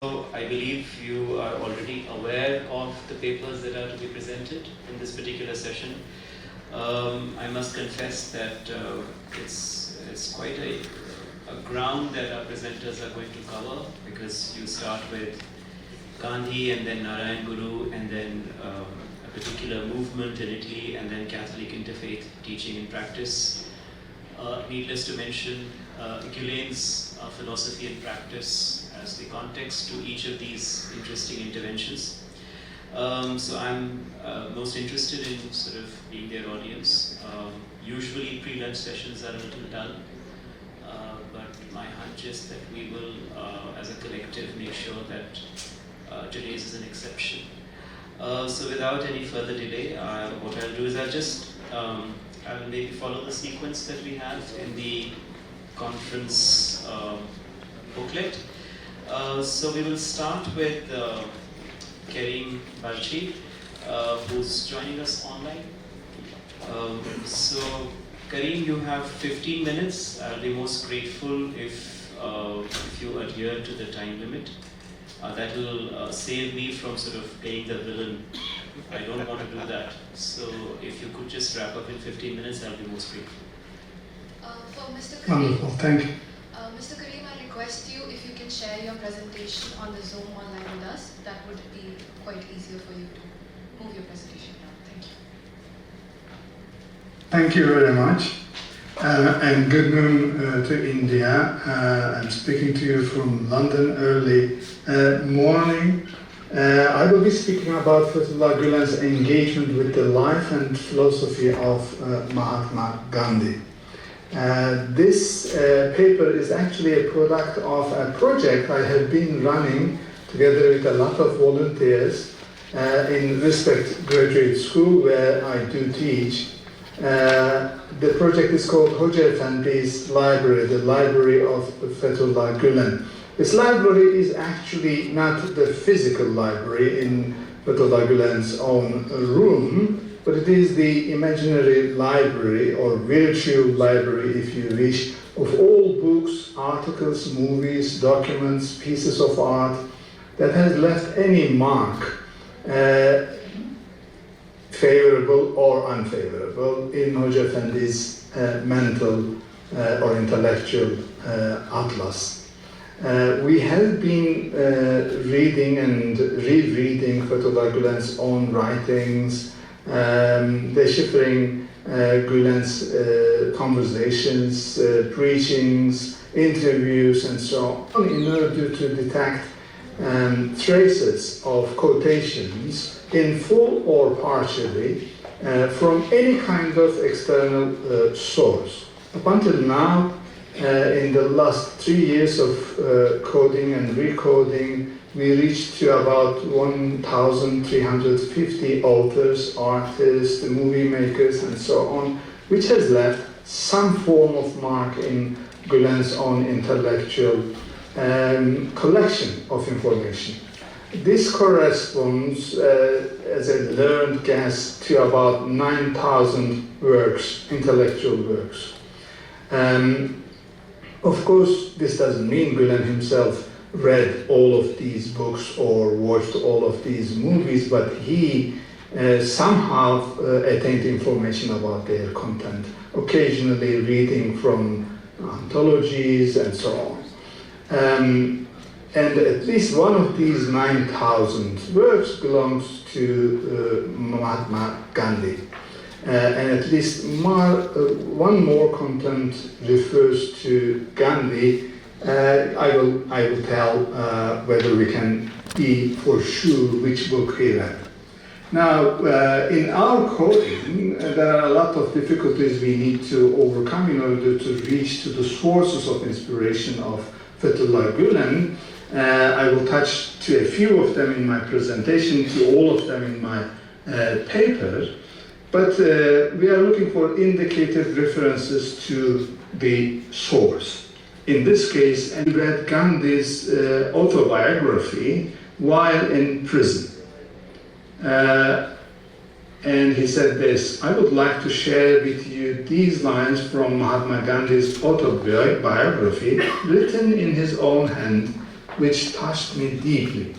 So I believe you are already aware of the papers that are to be presented in this particular session. I must confess that it's quite a ground that our presenters are going to cover, because you start with Gandhi and then Narayan Guru and then a particular movement in Italy and then Catholic Interfaith teaching and practice. Needless to mention, Gulen's philosophy and practice as the context to each of these interesting interventions. So I'm most interested in sort of being their audience. Usually pre-lunch sessions are a little dull, but my hunch is that we will, as a collective, make sure that today's is an exception. So without any further delay, what I'll do is I'll maybe follow the sequence that we have in the conference booklet. So we will start with Karim Balchi, who's joining us online. So Karim, you have 15 minutes. I'll be most grateful if you adhere to the time limit. That will save me from sort of playing the villain. I don't want to do that. So if you could just wrap up in 15 minutes, I'll be most grateful. For Mr. Karim, Wonderful, thank you. Mr. Karim, I request you if you can share your presentation on the Zoom online with us. That would be quite easier for you to move your presentation now. Thank you. Thank you very much. And good noon to India. I'm speaking to you from London early morning. I will be speaking about Fethullah Gülen's engagement with the life and philosophy of Mahatma Gandhi. This paper is actually a product of a project I have been running together with a lot of volunteers in Respect Graduate School, where I do teach. The project is called Hoca Efendi's Library, the Library of Fethullah Gülen. This library is actually not the physical library in Fethullah Gülen's own room, but it is the imaginary library or virtual library, if you wish, of all books, articles, movies, documents, pieces of art that has left any mark, favorable or unfavorable, in Hoca Efendi's mental or intellectual atlas. We have been reading and rereading Fethullah Gülen's own writings, deciphering Gülen's conversations, preachings, interviews, and so on, in order to detect traces of quotations in full or partially from any kind of external source. Up until now, in the last 3 years of coding and recoding, we reached to about 1,350 authors, artists, movie makers, and so on, which has left some form of mark in Gülen's own intellectual collection of information. This corresponds, as a learned guess, to about 9,000 works, intellectual works. Of course, this doesn't mean Gülen himself read all of these books or watched all of these movies, but he somehow attained information about their content, occasionally reading from anthologies and so on. And at least one of these 9,000 works belongs to Mahatma Gandhi. And at least one more content refers to Gandhi. I will tell whether we can be for sure which book he read. Now, in our coding, there are a lot of difficulties we need to overcome in order to reach to the sources of inspiration of Fethullah Gülen. I will touch to a few of them in my presentation, to all of them in my paper. But we are looking for indicative references to the source. In this case, I read Gandhi's autobiography while in prison. And he said this: "I would like to share with you these lines from Mahatma Gandhi's autobiography, written in his own hand which touched me deeply.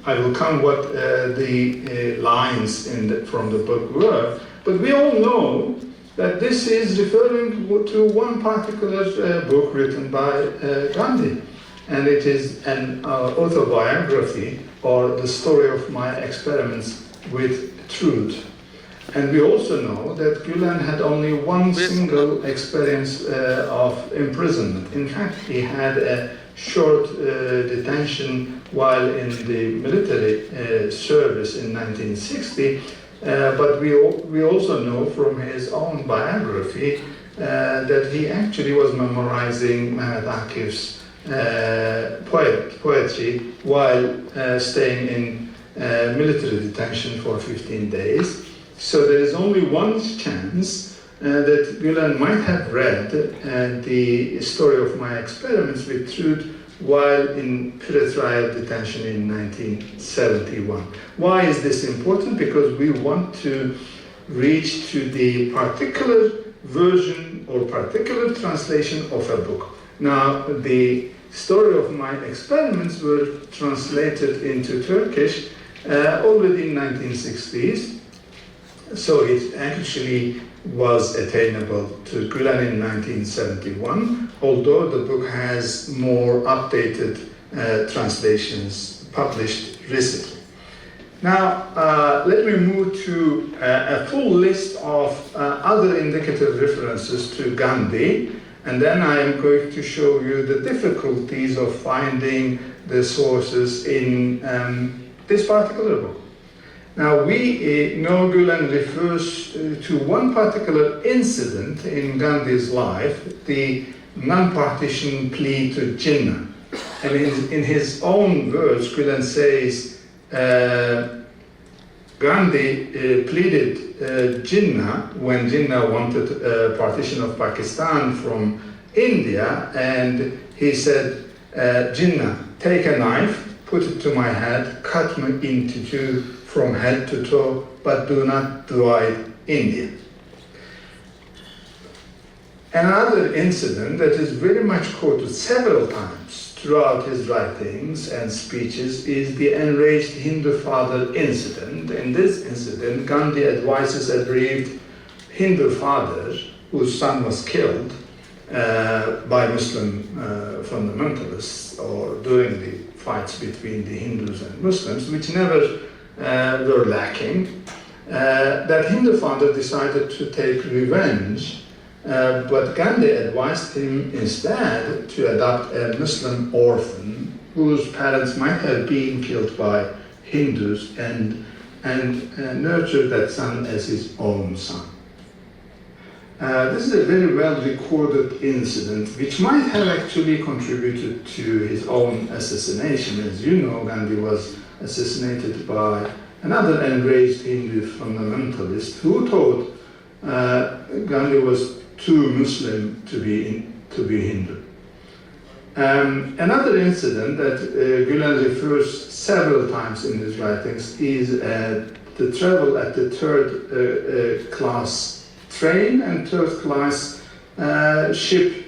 I will come what the lines from the book were, but we all know that this is referring to one particular book written by Gandhi, and it is an autobiography, or the story of my experiments with truth. And we also know that Gülen had only one single experience of imprisonment. In fact, he had a short detention while in the military service in 1960, but we also know from his own biography that he actually was memorizing Mehmet Akif's poetry while staying in military detention for 15 days. So there is only one chance that Gülen might have read the story of my experiments with truth while in pre-trial detention in 1971. Why is this important? Because we want to reach to the particular version or particular translation of a book. Now, the story of my experiments were translated into Turkish already in 1960s. So it actually was attainable to Gülen in 1971, although the book has more updated translations published recently. Now, let me move to a full list of other indicative references to Gandhi, and then I am going to show you the difficulties of finding the sources in this particular book. Now, we know Gülen refers to one particular incident in Gandhi's life, the non-partition plea to Jinnah. And in his own words, Gülen says, Gandhi pleaded Jinnah when Jinnah wanted a partition of Pakistan from India, and he said, Jinnah, take a knife, put it to my head, cut me into two from head to toe, but do not divide India. Another incident that is very much quoted several times throughout his writings and speeches is the enraged Hindu father incident. In this incident, Gandhi advises a bereaved Hindu father whose son was killed by Muslim fundamentalists, or during the fights between the Hindus and Muslims, which never were lacking. That Hindu father decided to take revenge, but Gandhi advised him instead to adopt a Muslim orphan whose parents might have been killed by Hindus and nurture that son as his own son. This is a very well recorded incident which might have actually contributed to his own assassination. As you know, Gandhi was assassinated by another enraged Hindu fundamentalist who thought Gandhi was too Muslim to be Hindu. Another incident that Gülen refers several times in his writings is the travel at the third class train and third class ship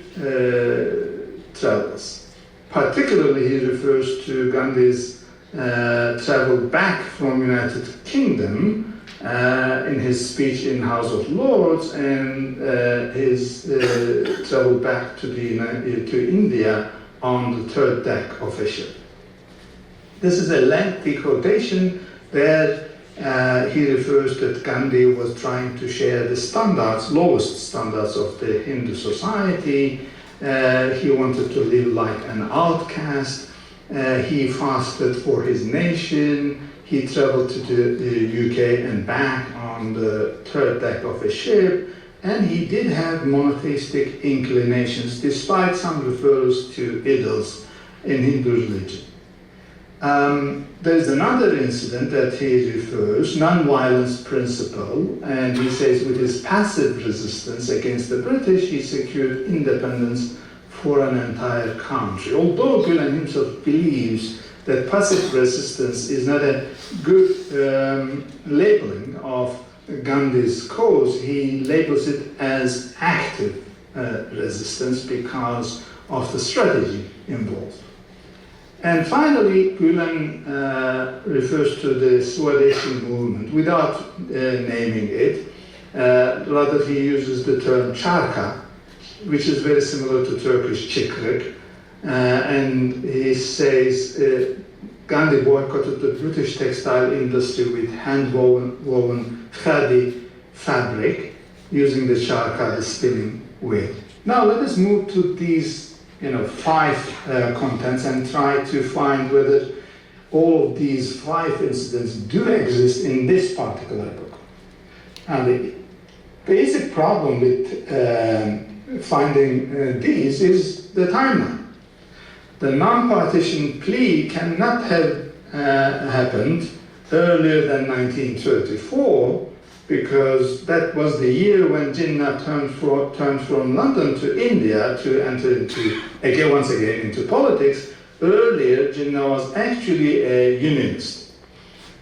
travels. Particularly, he refers to Gandhi's travel back from United Kingdom in his speech in House of Lords, and his travel back to India on the third deck of a ship. This is a lengthy quotation where he refers that Gandhi was trying to share the standards, lowest standards of the Hindu society. He wanted to live like an outcast. He fasted for his nation. He traveled to the UK and back on the third deck of a ship. And he did have monotheistic inclinations, despite some referrals to idols in Hindu religion. There's another incident that he refers, non-violence principle, and he says with his passive resistance against the British, he secured independence for an entire country. Although Gülen himself believes that passive resistance is not a good labeling of Gandhi's cause, he labels it as active resistance because of the strategy involved. And finally, Gülen refers to the Swadeshi movement without naming it. Rather, he uses the term charka, which is very similar to Turkish çıkrık. And he says Gandhi boycotted the British textile industry with hand-woven khadi fabric using the charka, the spinning wheel. Now let us move to these 5 contents and try to find whether all of these 5 incidents do exist in this particular book. And the basic problem with finding these is the timeline. The non-partition plea cannot have happened earlier than 1934 because that was the year when Jinnah turned from London to India to enter once again into politics. Earlier, Jinnah was actually a unionist.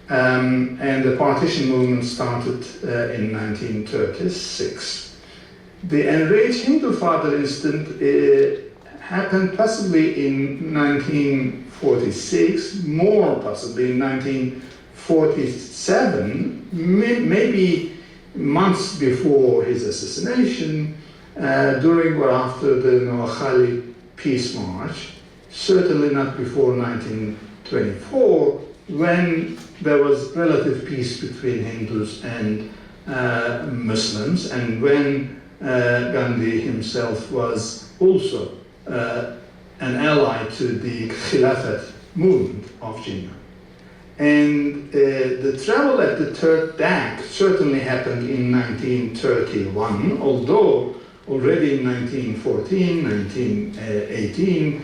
And the partition movement started in 1936. The enraged Hindu father incident happened possibly in 1946, more possibly in 1947, maybe months before his assassination, during or after the Noakhali Peace March, certainly not before 1924, when there was relative peace between Hindus and Muslims, and when Gandhi himself was also an ally to the Khilafat movement of Jinnah. And the travel at the third DAC certainly happened in 1931, although already in 1914, 1918,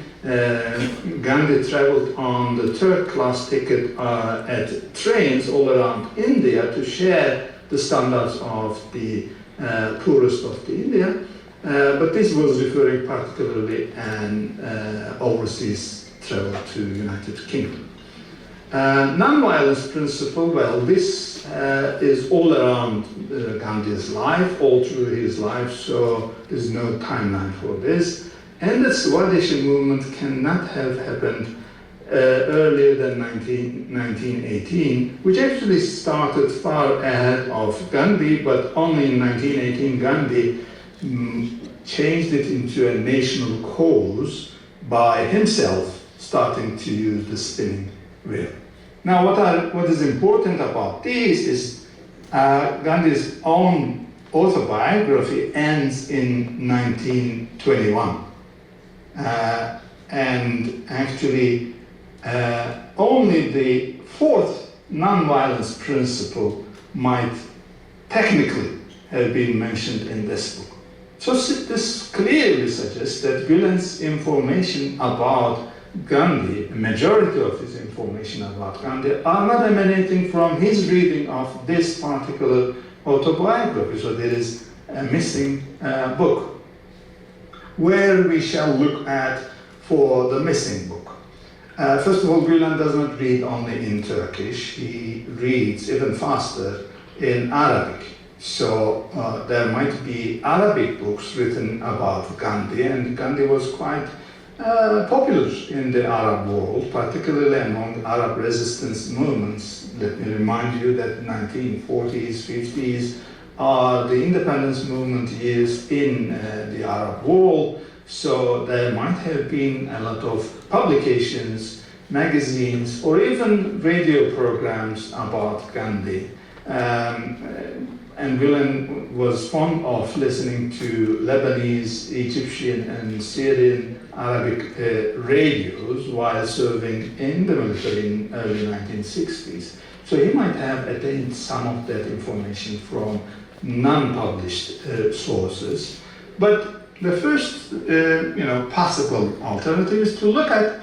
Gandhi traveled on the third-class ticket at trains all around India to share the standards of the poorest of the India. But this was referring particularly an overseas travel to United Kingdom. Non-violence principle, well, this is all around Gandhi's life, all through his life, so there's no timeline for this. And the Swadeshi movement cannot have happened earlier than 1918, which actually started far ahead of Gandhi, but only in 1918 Gandhi changed it into a national cause by himself starting to use the spinning wheel. Now, what is important about this is Gandhi's own autobiography ends in 1921. And actually, only the 4th non-violence principle might technically have been mentioned in this book. So this clearly suggests that Gülen's information about Gandhi, a majority of his information about Gandhi, are not emanating from his reading of this particular autobiography. So there is a missing book, where we shall look at for the missing book. First of all, Gülen does not read only in Turkish, he reads even faster in Arabic. So there might be Arabic books written about Gandhi, and Gandhi was quite popular in the Arab world, particularly among Arab resistance movements. Let me remind you that 1940s, 50s are the independence movement years in the Arab world, so there might have been a lot of publications, magazines, or even radio programs about Gandhi. And Gülen was fond of listening to Lebanese, Egyptian, and Syrian Arabic radios while serving in the military in early 1960s. So he might have attained some of that information from non-published sources. But the first possible alternative is to look at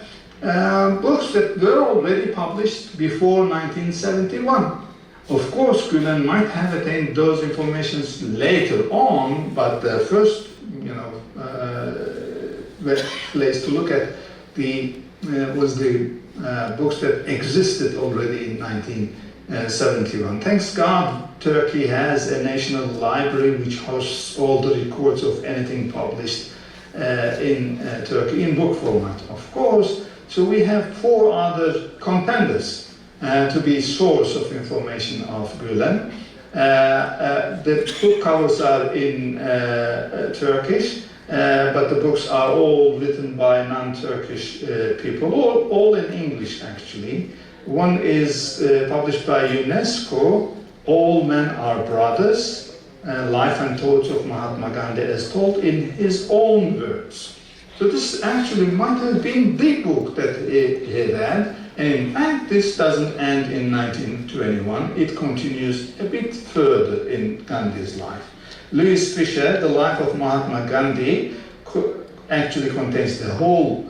books that were already published before 1971. Of course, Gülen might have attained those informations later on, but the first place to look at was the books that existed already in 1971. Thanks God, Turkey has a national library which hosts all the records of anything published in Turkey in book format, of course, So we have 4 other contenders to be source of information of Gülen. The book covers are in Turkish, but the books are all written by non-Turkish people, all in English actually. One is published by UNESCO, All Men Are Brothers, Life and Thoughts of Mahatma Gandhi as told in his own words. So this actually might have been the book that he read, and in fact this doesn't end in 1921, it continues a bit further in Gandhi's life. Louis Fisher, The Life of Mahatma Gandhi, actually contains the whole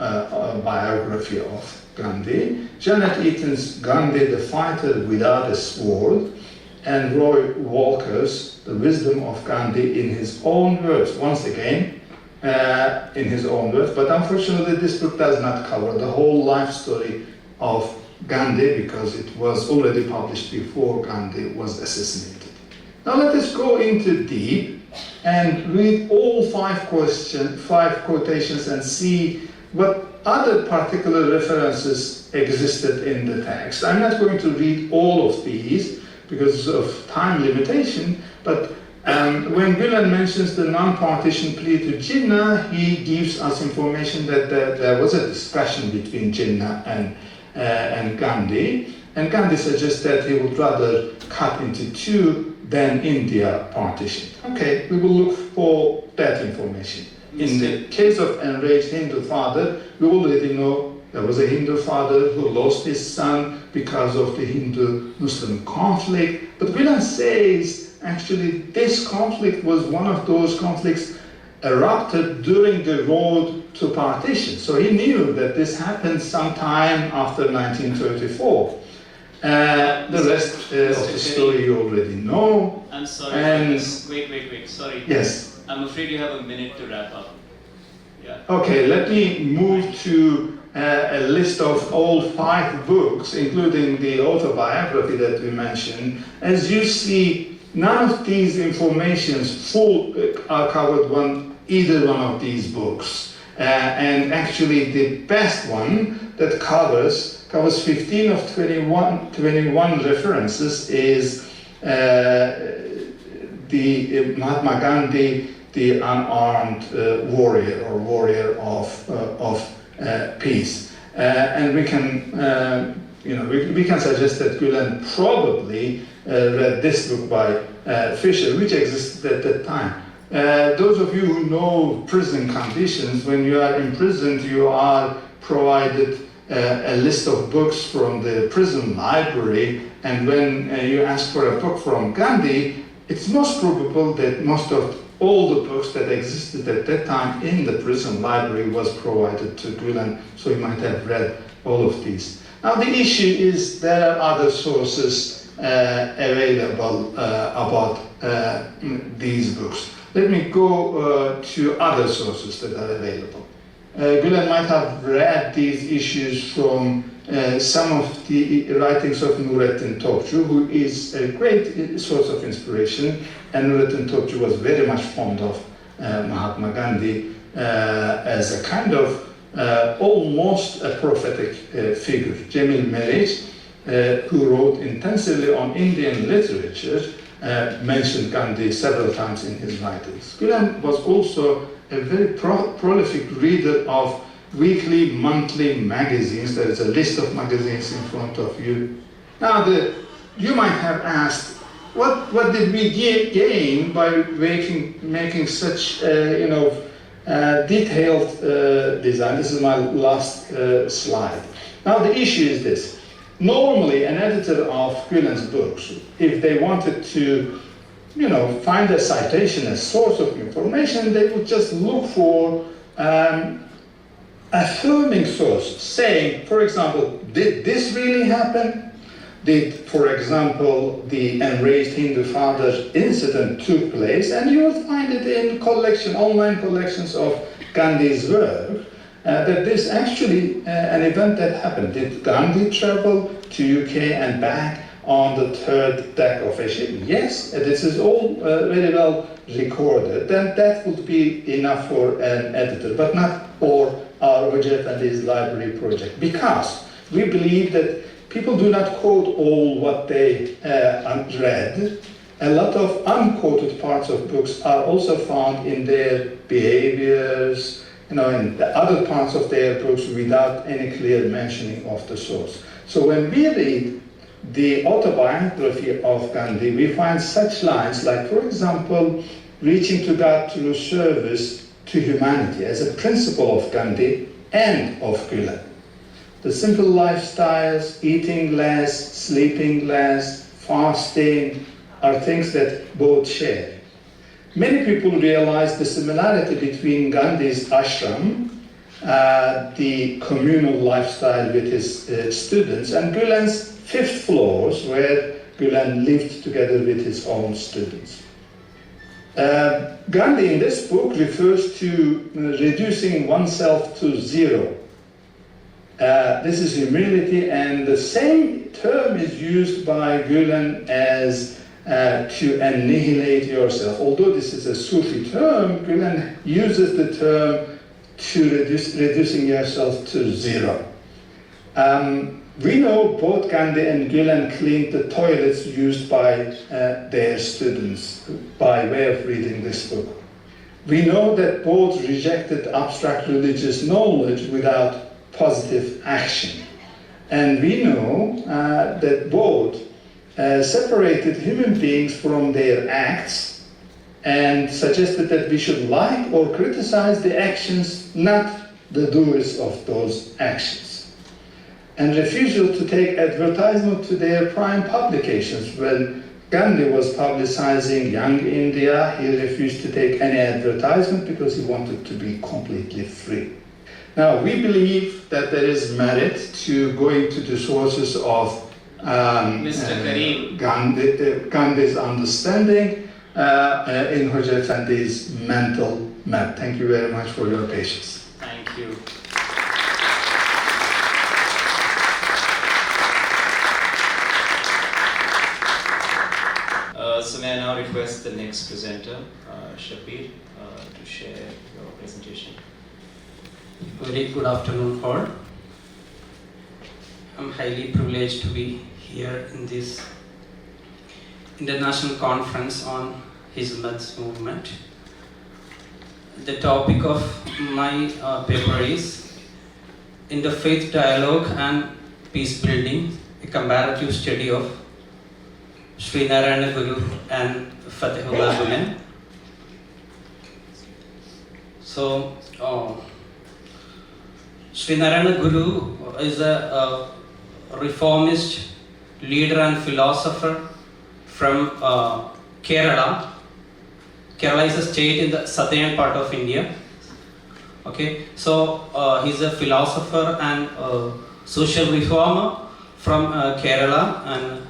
biography of Gandhi. Janet Eaton's Gandhi, the Fighter Without a Sword, and Roy Walker's The Wisdom of Gandhi in his own words, once again, in his own words, but unfortunately this book does not cover the whole life story of Gandhi because it was already published before Gandhi was assassinated. Now let us go into deep and read all 5 quotations and see what other particular references existed in the text. I'm not going to read all of these because of time limitation, but when Gülen mentions the non-partition plea to Jinnah, he gives us information that there was a discussion between Jinnah and Gandhi, and Gandhi suggests that he would rather cut into 2 than India partition. Okay, we will look for that information. In the case of enraged Hindu father, we already know there was a Hindu father who lost his son because of the Hindu-Muslim conflict, but Gülen says actually this conflict was one of those conflicts erupted during the road to partition. So he knew that this happened sometime after 1934. The rest of the story you already know. I'm sorry. And wait. Sorry. Yes. I'm afraid you have a minute to wrap up. Yeah. Okay, let me move to a list of all 5 books, including the autobiography that we mentioned. As you see, none of these informations are covered either one of these books. And actually the best one that covers 15 of 21 references is the Mahatma Gandhi, the unarmed warrior or warrior of peace. And we can we can suggest that Gülen probably read this book by Fisher, which existed at that time. Those of you who know prison conditions, when you are imprisoned, you are provided a list of books from the prison library, and when you ask for a book from Gandhi, it's most probable that most of all the books that existed at that time in the prison library was provided to Gülen, so he might have read all of these. Now the issue is there are other sources available about these books. Let me go to other sources that are available. Gülen might have read these issues from some of the writings of Nurettin Topçu, who is a great source of inspiration, and Nurettin Topçu was very much fond of Mahatma Gandhi as a kind of almost a prophetic figure. Cemil Meriç, who wrote intensively on Indian literature, mentioned Gandhi several times in his writings. Gülen was also a very prolific reader of weekly, monthly magazines. There is a list of magazines in front of you. Now, you might have asked, what did we gain by making such, detailed design? This is my last slide. Now, the issue is this. Normally, an editor of Gülen's books, if they wanted to, find a citation, a source of information, they would just look for affirming source, saying, for example, did this really happen? Did, for example, the enraged Hindu father incident took place? And you will find it in online collections of Gandhi's work, that this actually an event that happened. Did Gandhi travel to UK and back on the 3rd deck of a ship? Yes, this is all very well recorded. Then that would be enough for an editor, but not for our Hoca Efendi's library project, because we believe that people do not quote all what they read. A lot of unquoted parts of books are also found in their behaviors, in the other parts of their books without any clear mentioning of the source. So when we read the autobiography of Gandhi, we find such lines like, for example, reaching to God through service to humanity as a principle of Gandhi and of Gülen. The simple lifestyles, eating less, sleeping less, fasting, are things that both share. Many people realize the similarity between Gandhi's ashram, the communal lifestyle with his students, and Gülen's fifth floors, where Gülen lived together with his own students. Gandhi in this book refers to reducing oneself to zero. This is humility, and the same term is used by Gülen as to annihilate yourself. Although this is a Sufi term, Gülen uses the term to reducing yourself to zero. We know both Gandhi and Gülen cleaned the toilets used by their students by way of reading this book. We know that both rejected abstract religious knowledge without positive action. And we know that both separated human beings from their acts and suggested that we should like or criticize the actions, not the doers of those actions. And refusal to take advertisement to their prime publications. When Gandhi was publicizing Young India, he refused to take any advertisement because he wanted to be completely free. Now, we believe that there is merit to going to the sources of Gandhi's understanding in Hoca Efendi's mental map. Thank you very much for your patience. Thank you. So may I now request the next presenter, Shabir, to share your presentation. Very good afternoon, all. I'm highly privileged to be here in this International Conference on Hizmet Movement. The topic of my paper is Interfaith Dialogue and Peace Building, a comparative study of Sri Narayana Guru and Fatehullah Gülen. So, Sri Narayana Guru is a reformist leader and philosopher from Kerala. Kerala is a state in the southern part of India. Okay, so he's a philosopher and social reformer from Kerala, and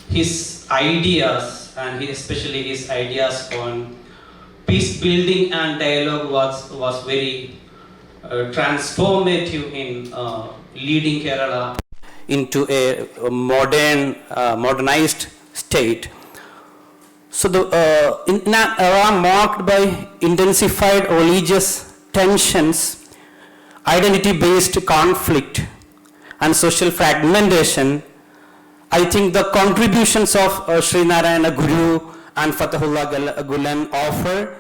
his ideas, and especially his ideas on peace building and dialogue was very transformative in leading Kerala into a modernized state. So in an era marked by intensified religious tensions, identity-based conflict, and social fragmentation, I think the contributions of Sri Narayana Guru and Fatehullah Gülen offer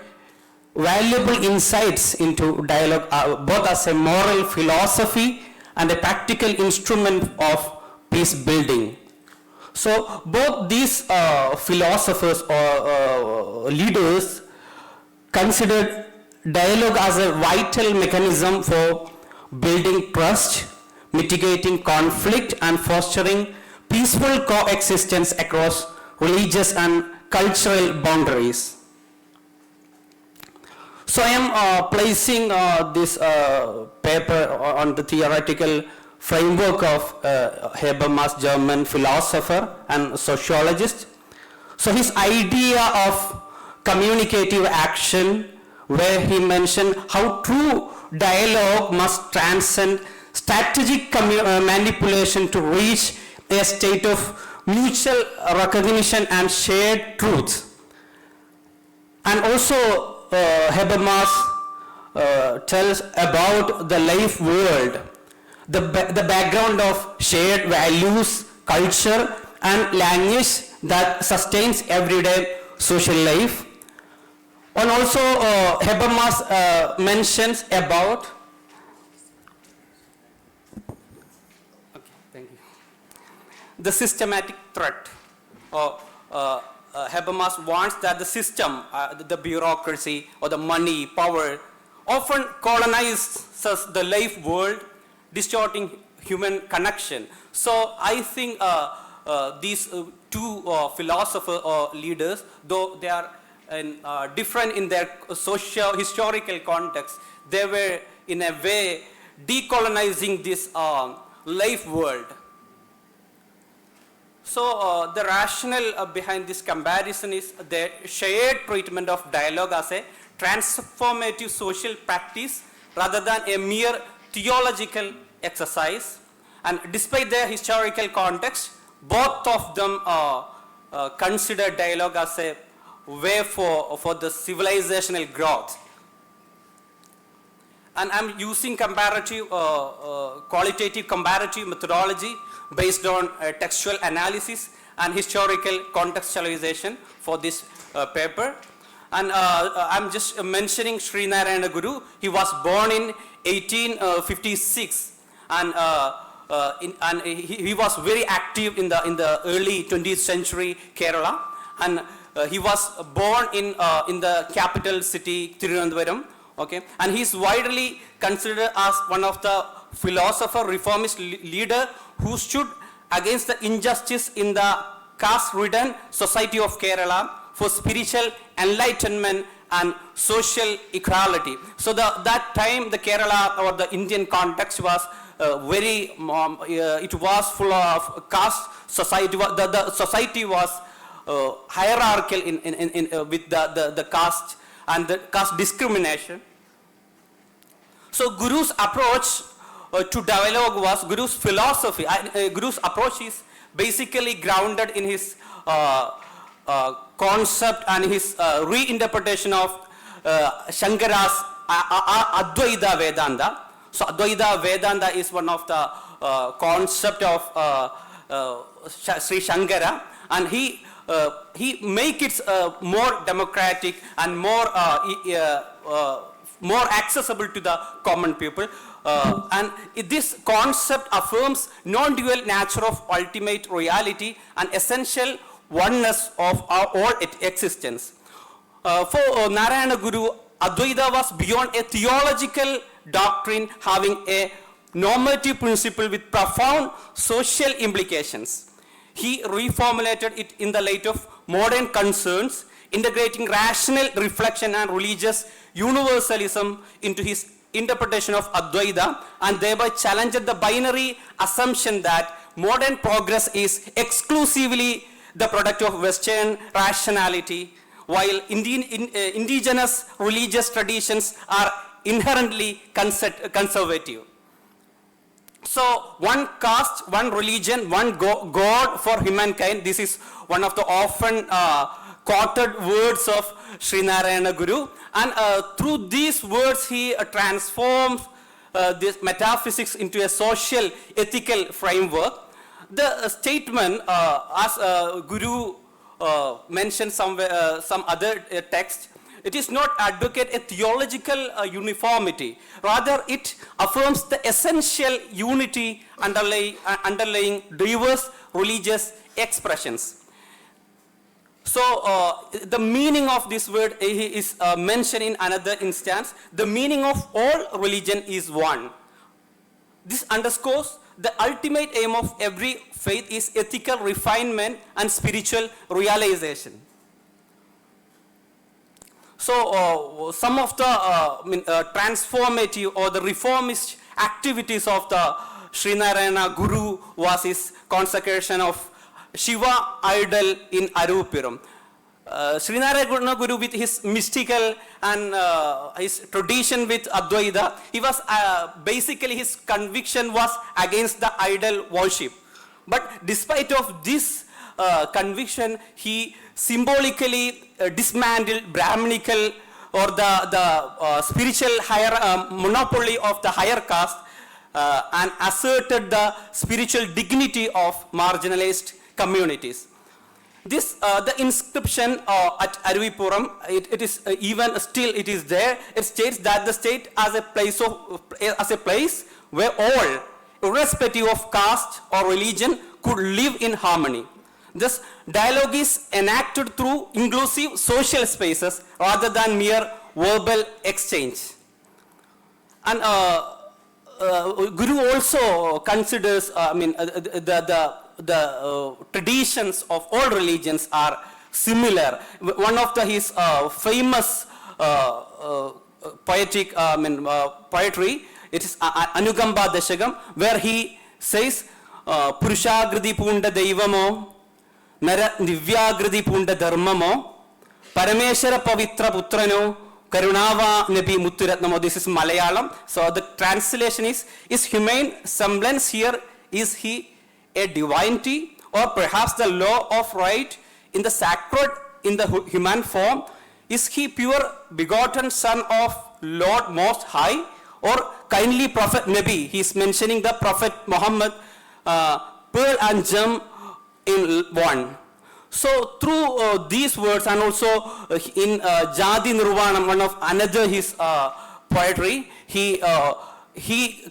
valuable insights into dialogue, both as a moral philosophy and a practical instrument of peace building. So both these philosophers or leaders considered dialogue as a vital mechanism for building trust, mitigating conflict, and fostering peaceful coexistence across religious and cultural boundaries. So I am placing this paper on the theoretical framework of Habermas, German philosopher and sociologist. So his idea of communicative action, where he mentioned how true dialogue must transcend strategic manipulation to reach a state of mutual recognition and shared truth. And also Habermas tells about the life world, the background of shared values, culture, and language that sustains everyday social life. And also, Habermas mentions about the systematic threat. Habermas warns that the system, the bureaucracy or the money, power, often colonizes the life world, distorting human connection. So I think these two philosophers or leaders, though they are different in their socio-historical context, they were in a way decolonizing this life world. So the rationale behind this comparison is the shared treatment of dialogue as a transformative social practice rather than a mere theological exercise. And despite their historical context, both of them consider dialogue as a way for the civilizational growth. And I'm using comparative, qualitative comparative methodology based on textual analysis and historical contextualization for this paper. And I'm just mentioning Sri Narayana Guru. He was born in 1856, and he was very active in the early 20th century Kerala, and he was born in the capital city Tirunelvelim. Okay, and he is widely considered as one of the philosopher, reformist leader who stood against the injustice in the caste-ridden society of Kerala for spiritual enlightenment and social equality. So that time the Kerala or the Indian context was it was full of caste society. The society was hierarchical with the caste and the caste discrimination. So Guru's approach to dialogue was Guru's philosophy. Guru's approach is basically grounded in his concept and his reinterpretation of Shankara's Advaita Vedanta. So Advaita Vedanta is one of the concept of Sri Shankara, and he make it more democratic and more accessible to the common people. And this concept affirms non-dual nature of ultimate reality and essential oneness of our all existence. For Narayana Guru, Advaita was beyond a theological doctrine having a normative principle with profound social implications. He reformulated it in the light of modern concerns, integrating rational reflection and religious universalism into his interpretation of Advaita, and thereby challenged the binary assumption that modern progress is exclusively the product of Western rationality, while indigenous religious traditions are inherently conservative. So one caste, one religion, one God for humankind. This is one of the often quoted words of Sri Narayana Guru. And through these words, he transforms this metaphysics into a social, ethical framework. The statement, as Guru mentioned some other text, it is not advocate a theological uniformity. Rather, it affirms the essential unity underlying diverse religious expressions. So, the meaning of this word is mentioned in another instance. The meaning of all religion is one. This underscores the ultimate aim of every faith is ethical refinement and spiritual realization. So, some of the transformative or the reformist activities of the Sri Narayana Guru was his consecration of Shiva idol in Arupiram. Sri Narayana Guru, with his mystical and his tradition with Advaita, he was basically his conviction was against the idol worship. But despite of this conviction, he symbolically dismantled Brahminical or the spiritual higher monopoly of the higher caste and asserted the spiritual dignity of marginalized communities. This the inscription at Aruvipuram, it is even still it is there. It states that the state as a place where all, irrespective of caste or religion, could live in harmony. This dialogue is enacted through inclusive social spaces rather than mere verbal exchange. And Guru also considers, the traditions of all religions are similar. One of his famous poetry, it is Anugamba Dashagam, where he says, Purushagridi Punda Deivamo, Nara Divyagridi Punda Dharmamo, Parameshara Pavitra Putrano, Karunava Nabi Muttiratnamo. This is Malayalam. So the translation is humane semblance here, is he a divinity, or perhaps the law of right in the sacred, in the human form? Is he pure begotten son of Lord Most High, or kindly Prophet Nabi? He is mentioning the Prophet Muhammad, pearl and gem in one. So through these words, and also in Jadi Nirvanam, one of another his poetry, he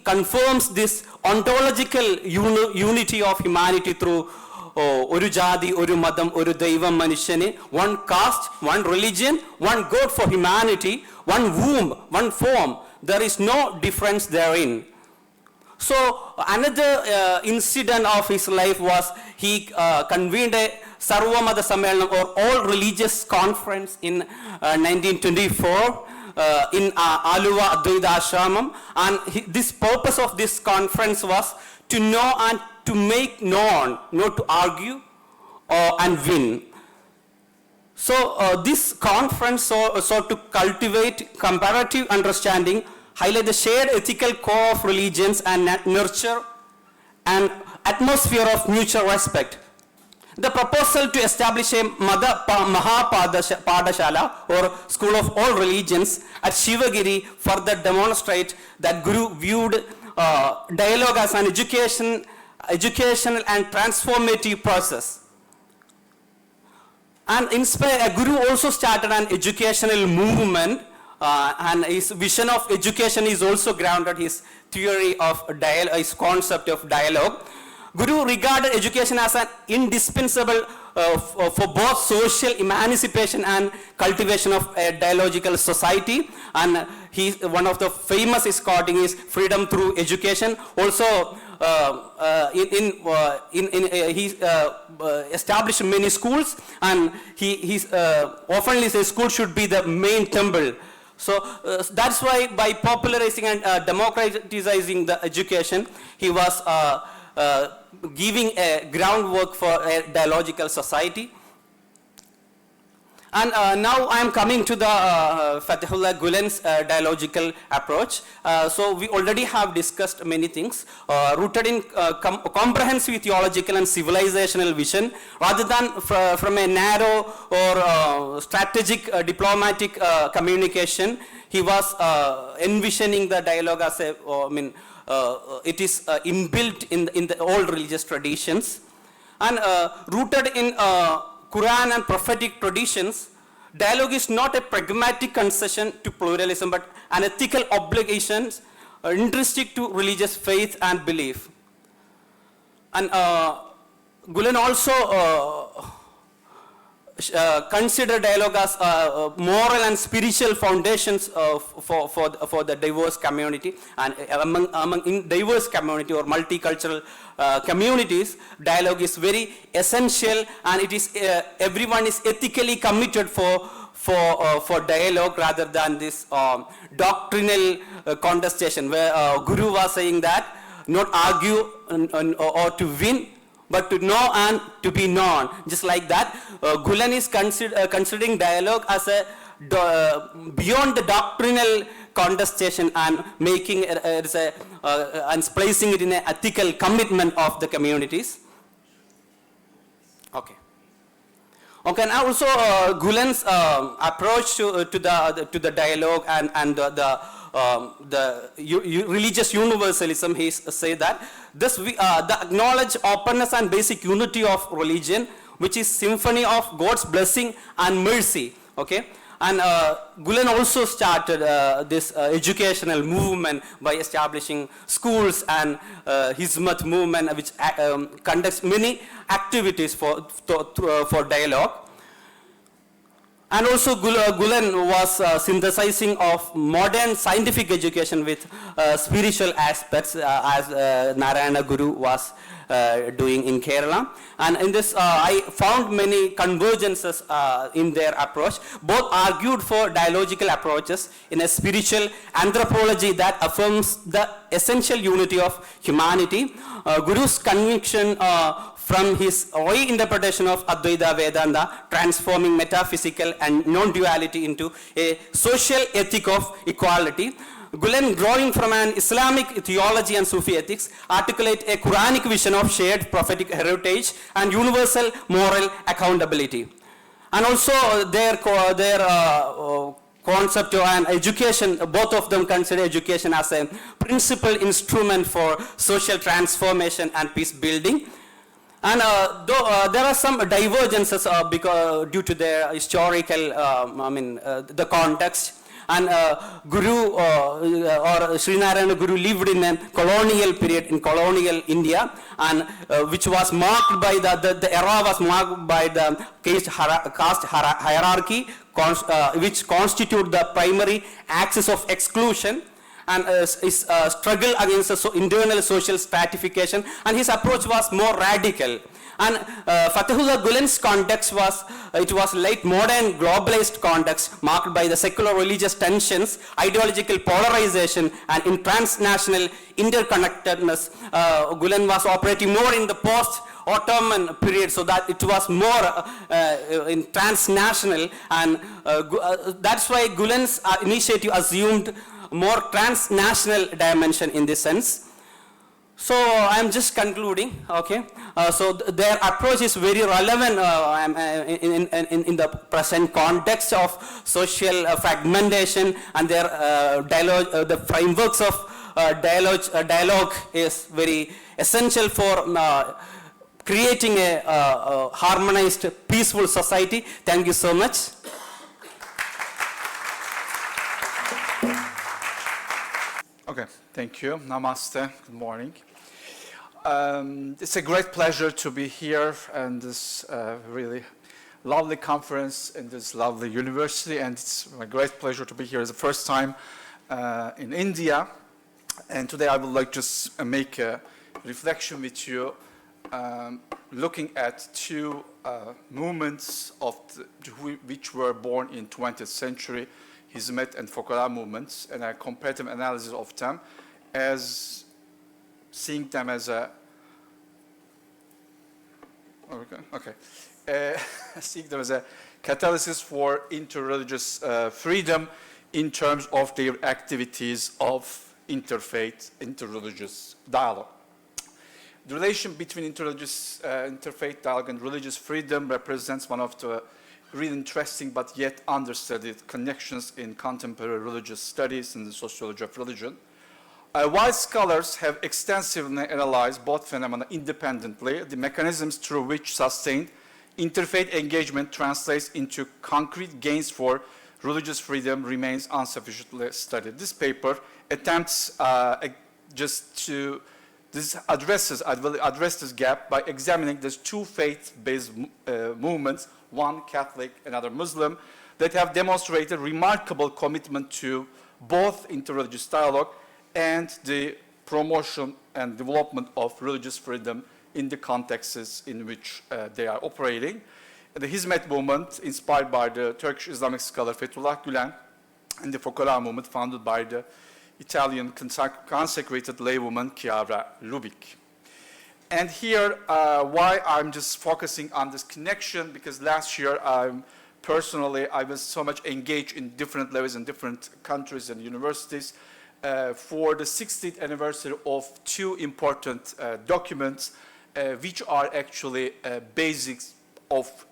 confirms this ontological unity of humanity through Oru Jadi, Oru Madam, Oru Deivam Manushane, one caste, one religion, one God for humanity, one womb, one form. There is no difference therein. So another incident of his life was he convened a Sarvamada Sammelanam, or all religious conference in 1924 in Aluva Advaita Ashramam, and this purpose of this conference was to know and to make known, not to argue and win. So this conference sought to cultivate comparative understanding, highlight the shared ethical core of religions, and nurture an atmosphere of mutual respect. The proposal to establish a Mahapadashala, or school of all religions, at Shivagiri further demonstrate that Guru viewed dialogue as an educational and transformative process. And Guru also started an educational movement, and his vision of education is also grounded his theory of his concept of dialogue. Guru regarded education as an indispensable for both social emancipation and cultivation of a dialogical society. And one of the famous is quoting is freedom through education. Also, he established many schools, and he often says school should be the main temple. So that's why by popularizing and democratizing the education, he was giving a groundwork for a dialogical society. And now I am coming to the Fatihullah Gulen's dialogical approach. So we already have discussed many things rooted in comprehensive theological and civilizational vision, rather than from a narrow or strategic diplomatic communication. He was envisioning the dialogue as a, it is inbuilt in the old religious traditions, and rooted in Quran and prophetic traditions. Dialogue is not a pragmatic concession to pluralism, but an ethical obligation intrinsic to religious faith and belief. And Gulen also consider dialogue as moral and spiritual foundations for the diverse community, and among diverse community or multicultural communities, dialogue is very essential, and it is everyone is ethically committed for dialogue rather than this doctrinal contestation, where Guru was saying that not argue or to win, but to know and to be known. Just like that, Gulen is considering dialogue as a beyond the doctrinal contestation, and making it and placing it in an ethical commitment of the communities. Okay. Okay, and also Gulen's approach to the dialogue and the religious universalism, he say that this the acknowledge openness and basic unity of religion, which is symphony of God's blessing and mercy. Okay, and Gulen also started this educational movement by establishing schools and Hizmet Movement, which conducts many activities for dialogue. And also Gulen was synthesizing of modern scientific education with spiritual aspects, as Narayana Guru was doing in Kerala. And in this, I found many convergences in their approach. Both argued for dialogical approaches in a spiritual anthropology that affirms the essential unity of humanity. Guru's conviction from his reinterpretation of Advaita Vedanta, transforming metaphysical and non-duality into a social ethic of equality. Gulen, drawing from an Islamic theology and Sufi ethics, articulate a Quranic vision of shared prophetic heritage and universal moral accountability. And also their concept and education, both of them consider education as a principal instrument for social transformation and peace building. And though there are some divergences because due to their historical, the context. And Guru or Sri Narayana Guru lived in a colonial period in colonial India, and which was marked by the era was marked by the caste hierarchy, which constitute the primary axis of exclusion, and his struggle against the internal social stratification, and his approach was more radical. And Fatehullah Gulen's context was late modern globalized context marked by the secular religious tensions, ideological polarization, and in transnational interconnectedness. Gulen was operating more in the post-Ottoman period, so that it was more in transnational, and that's why Gulen's initiative assumed more transnational dimension in this sense. So I'm just concluding, okay. So their approach is very relevant in the present context of social fragmentation, and their dialogue, the frameworks of dialogue is very essential for creating a harmonized, peaceful society. Thank you so much. Okay, thank you. Namaste. Good morning. It's a great pleasure to be here and this really lovely conference in this lovely university, and it's a great pleasure to be here. It's the first time in India, and today I would like to just make a reflection with you, looking at two movements which were born in 20th century, Hizmet and Fukara movements, and a comparative analysis of them, as seeing them as a seeing them as a catalysis for interreligious freedom in terms of their activities of interfaith, interreligious dialogue. The relation between interfaith dialogue and religious freedom represents one of the really interesting but yet understudied connections in contemporary religious studies and the sociology of religion. While scholars have extensively analyzed both phenomena independently, the mechanisms through which sustained interfaith engagement translates into concrete gains for religious freedom remains insufficiently studied. This paper attempts I will address this gap by examining these two faith-based movements, one Catholic, another Muslim, that have demonstrated remarkable commitment to both interreligious dialogue and the promotion and development of religious freedom in the contexts in which they are operating. The Hizmet movement, inspired by the Turkish Islamic scholar Fethullah Gülen, and the Fukara movement, founded by the Italian consecrated laywoman Chiara Lubich. And here, why I'm just focusing on this connection, because last year I was so much engaged in different levels in different countries and universities for the 60th anniversary of two important documents which are actually basics of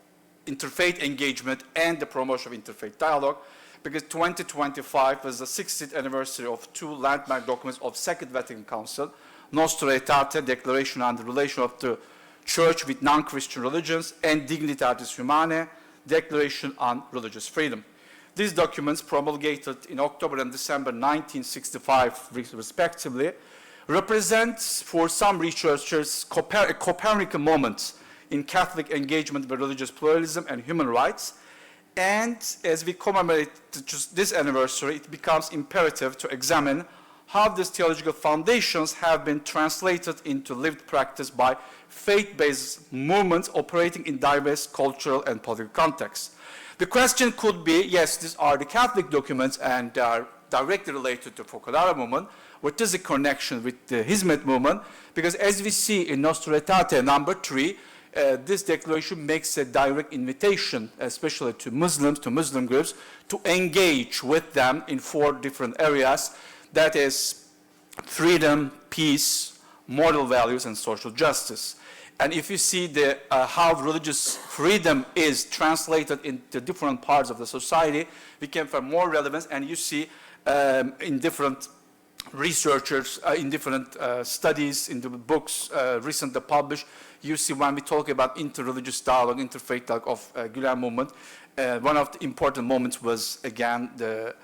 interfaith engagement and the promotion of interfaith dialogue, because 2025 was the 60th anniversary of two landmark documents of Second Vatican Council, Nostra Aetate, Declaration on the Relation of the Church with Non-Christian Religions, and Dignitatis Humanae, Declaration on Religious Freedom. These documents, promulgated in October and December 1965 respectively, represent for some researchers a Copernican moment in Catholic engagement with religious pluralism and human rights. And as we commemorate just this anniversary, it becomes imperative to examine how these theological foundations have been translated into lived practice by faith-based movements operating in diverse cultural and political contexts. The question could be, yes, these are the Catholic documents and they are directly related to Focolare movement. What is the connection with the Hizmet movement? Because as we see in Nostra Aetate number 3, this declaration makes a direct invitation, especially to Muslims, to Muslim groups, to engage with them in 4 different areas. That is freedom, peace, moral values, and social justice. And if you see how religious freedom is translated into different parts of the society, we can find more relevance. And you see in different researchers, in different studies, in the books recently published, you see when we talk about interreligious dialogue, interfaith dialogue of Gülen movement, one of the important moments was, again, the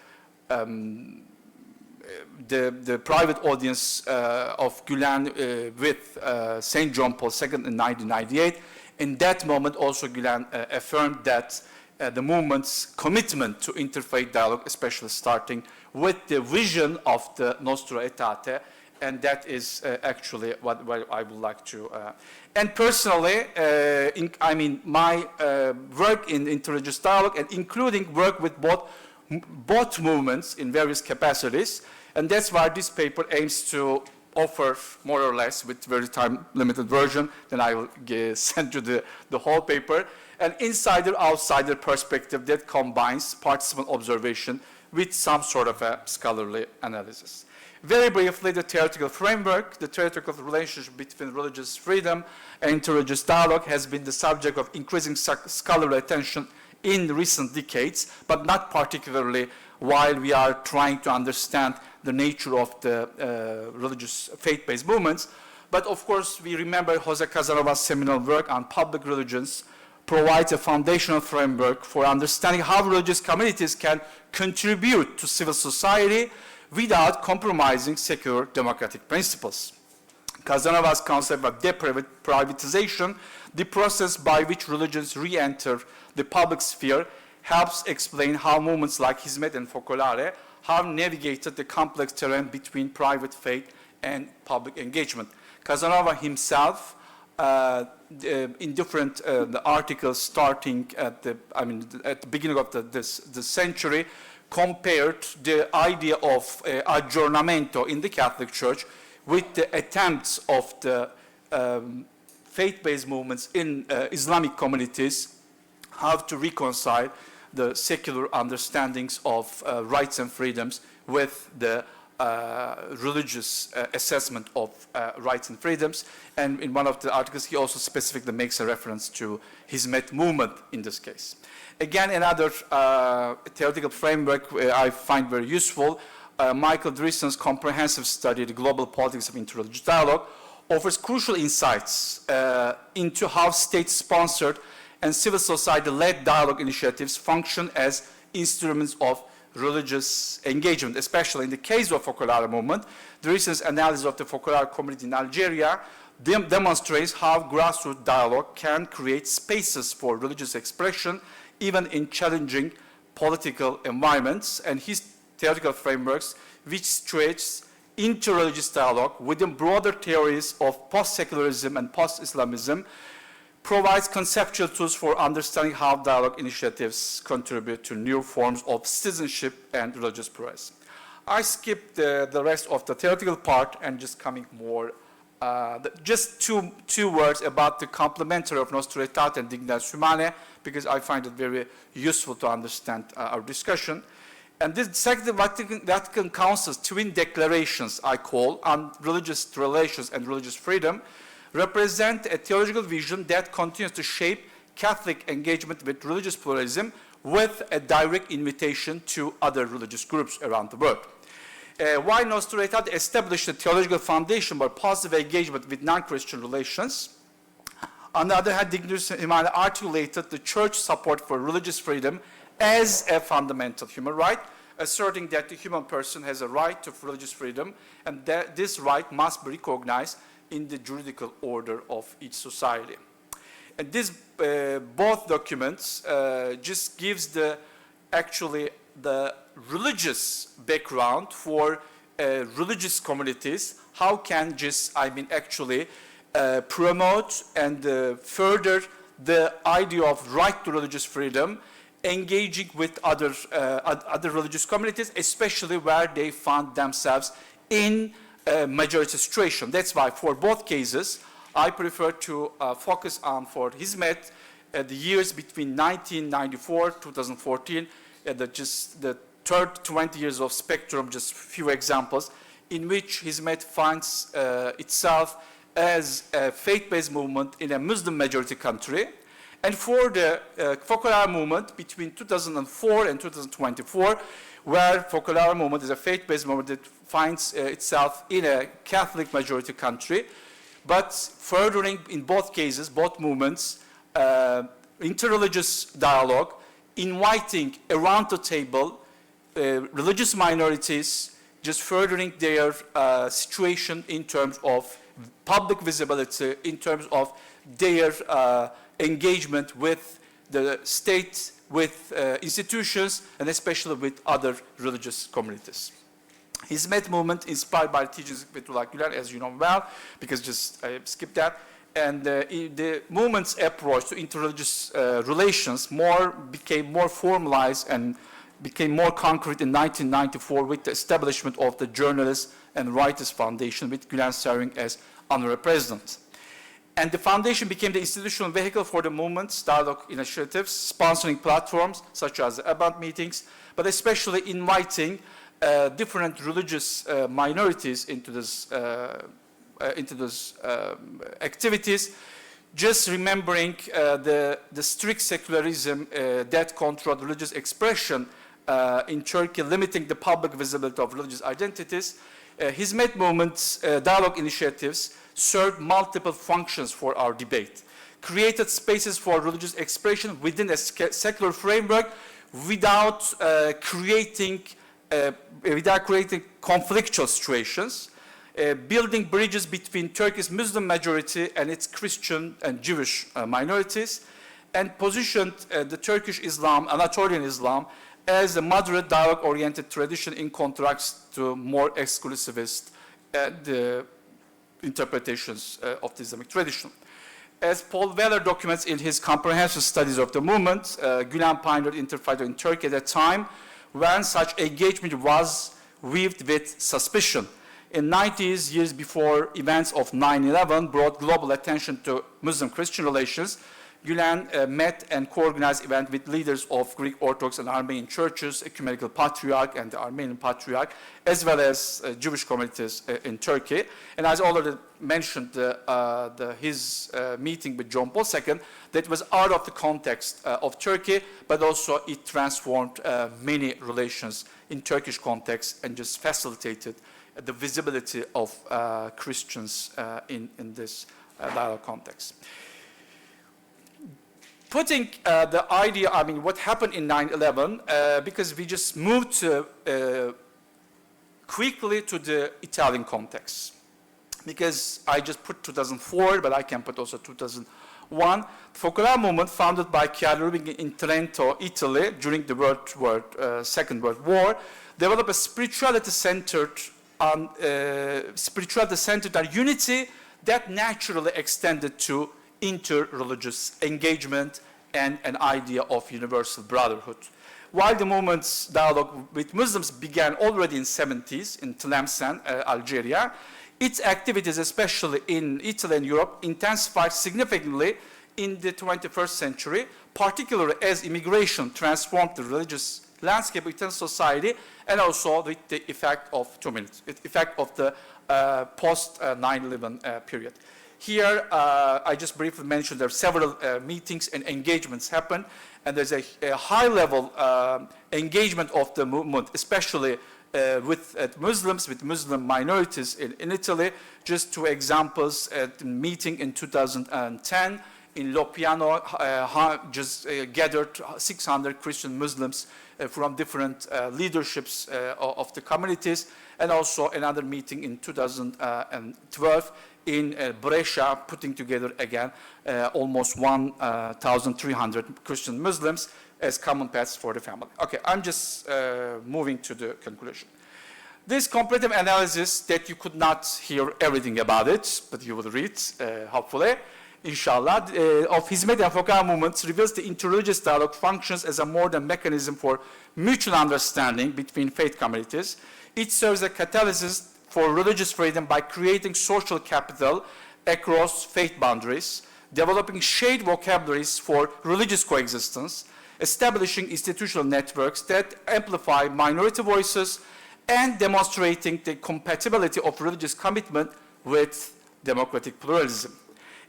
private audience of Gülen with St. John Paul II in 1998. In that moment, also Gülen affirmed that the movement's commitment to interfaith dialogue, especially starting with the vision of the Nostra Aetate, and that is actually what I would like to. And personally, my work in interreligious dialogue, and including work with both movements in various capacities, and that's why this paper aims to offer more or less, with very time-limited version, then I will send you the whole paper, an insider-outsider perspective that combines participant observation with some sort of a scholarly analysis. Very briefly, the theoretical framework, the theoretical relationship between religious freedom and interreligious dialogue has been the subject of increasing scholarly attention in recent decades, but not particularly while we are trying to understand the nature of the religious faith-based movements. But of course, we remember Jose Casanova's seminal work on public religions provides a foundational framework for understanding how religious communities can contribute to civil society without compromising secular democratic principles. Casanova's concept of deprivatization, the process by which religions re-enter the public sphere, helps explain how movements like Hizmet and Focolare have navigated the complex terrain between private faith and public engagement. Casanova himself, in different articles starting at the beginning of the century, compared the idea of aggiornamento in the Catholic Church with the attempts of the faith-based movements in Islamic communities, how to reconcile the secular understandings of rights and freedoms with the religious assessment of rights and freedoms. And in one of the articles, he also specifically makes a reference to Hizmet movement in this case. Again, another theoretical framework I find very useful, Michael Driesen's comprehensive study, The Global Politics of Interreligious Dialogue, offers crucial insights into how state-sponsored and civil society-led dialogue initiatives function as instruments of religious engagement, especially in the case of Focolare movement. Driesen's analysis of the Focolare community in Algeria demonstrates how grassroots dialogue can create spaces for religious expression, even in challenging political environments, and his theoretical frameworks, which stretch interreligious dialogue within broader theories of post-secularism and post-Islamism, provides conceptual tools for understanding how dialogue initiatives contribute to new forms of citizenship and religious pluralism. I skipped the rest of the theoretical part and just coming more, just two words about the complementary of Nostra Aetate and Dignitatis Humanae, because I find it very useful to understand our discussion. And this Second Vatican Council's twin declarations, I call, on religious relations and religious freedom, represent a theological vision that continues to shape Catholic engagement with religious pluralism with a direct invitation to other religious groups around the world. While Nostra Aetate established a theological foundation for positive engagement with non-Christian relations, on the other hand, Dignus Humanae articulated the church support for religious freedom as a fundamental human right, asserting that the human person has a right to religious freedom, and that this right must be recognized in the juridical order of each society. And this, both documents just gives the religious background for religious communities, how can just, promote and further the idea of right to religious freedom, engaging with other religious communities, especially where they found themselves in a majority situation. That's why for both cases, I prefer to focus on, for Hizmet, the years between 1994, 2014, the third 20 years of spectrum, just few examples, in which Hizmet finds itself as a faith-based movement in a Muslim majority country. And for the Focolare movement between 2004 and 2024, where Focolare movement is a faith-based movement that finds itself in a Catholic majority country, but furthering in both cases, both movements, interreligious dialogue, inviting around the table religious minorities, just furthering their situation in terms of public visibility, in terms of their engagement with the state, with institutions, and especially with other religious communities. Hizmet movement inspired by the teachings of Fethullah Gülen, as you know well, because just I skipped that. And the movement's approach to interreligious relations became more formalized and became more concrete in 1994 with the establishment of the Journalists and Writers Foundation, with Gülen serving as honorary president. And the foundation became the institutional vehicle for the movement's dialogue initiatives, sponsoring platforms such as Abant meetings, but especially inviting different religious minorities into this activities, just remembering the strict secularism that controlled religious expression in Turkey, limiting the public visibility of religious identities. Hizmet Movement's dialogue initiatives served multiple functions for our debate, created spaces for religious expression within a secular framework without creating conflictual situations, building bridges between Turkey's Muslim majority and its Christian and Jewish minorities, and positioned the Turkish Islam, Anatolian Islam, as a moderate dialogue-oriented tradition in contrast to more exclusivist interpretations of the Islamic tradition. As Paul Weller documents in his comprehensive studies of the movement, Gülen pioneered Interfaith in Turkey at a time when such engagement was viewed with suspicion. In the 90s, years before events of 9/11 brought global attention to Muslim-Christian relations, Gülen met and co-organized events with leaders of Greek Orthodox and Armenian churches, Ecumenical Patriarch and the Armenian Patriarch, as well as Jewish communities in Turkey. And as already mentioned, his meeting with John Paul II, that was out of the context of Turkey, but also it transformed many relations in Turkish context and just facilitated the visibility of Christians in this dialogue context. Putting the idea, what happened in 9/11, because we just moved quickly to the Italian context. Because I just put 2004, but I can put also 2001. The Focolare movement, founded by Chiara Rubin in Trento, Italy, during the Second World War, developed a spirituality centered on unity that naturally extended to inter-religious engagement and an idea of universal brotherhood. While the movement's dialogue with Muslims began already in the 70s in Tlemcen, Algeria, its activities, especially in Italy and Europe, intensified significantly in the 21st century, particularly as immigration transformed the religious landscape of Italian society, and also with the effect of the post-9/11 period. Here, I just briefly mentioned there are several meetings and engagements happen, and there's a high-level engagement of the movement, especially with Muslims, with Muslim minorities in Italy. Just two examples: at the meeting in 2010 in Lopiano, gathered 600 Christian Muslims from different leaderships of the communities, and also another meeting in 2012 in Brescia, putting together again almost 1,300 Christian Muslims as common paths for the family. Okay, I'm just moving to the conclusion. This comparative analysis that you could not hear everything about it, but you will read, hopefully, inshallah, of Hizmet and Fokara movements reveals the interreligious dialogue functions as a more than mechanism for mutual understanding between faith communities. It serves as a catalyst for religious freedom by creating social capital across faith boundaries, developing shared vocabularies for religious coexistence, establishing institutional networks that amplify minority voices, and demonstrating the compatibility of religious commitment with democratic pluralism.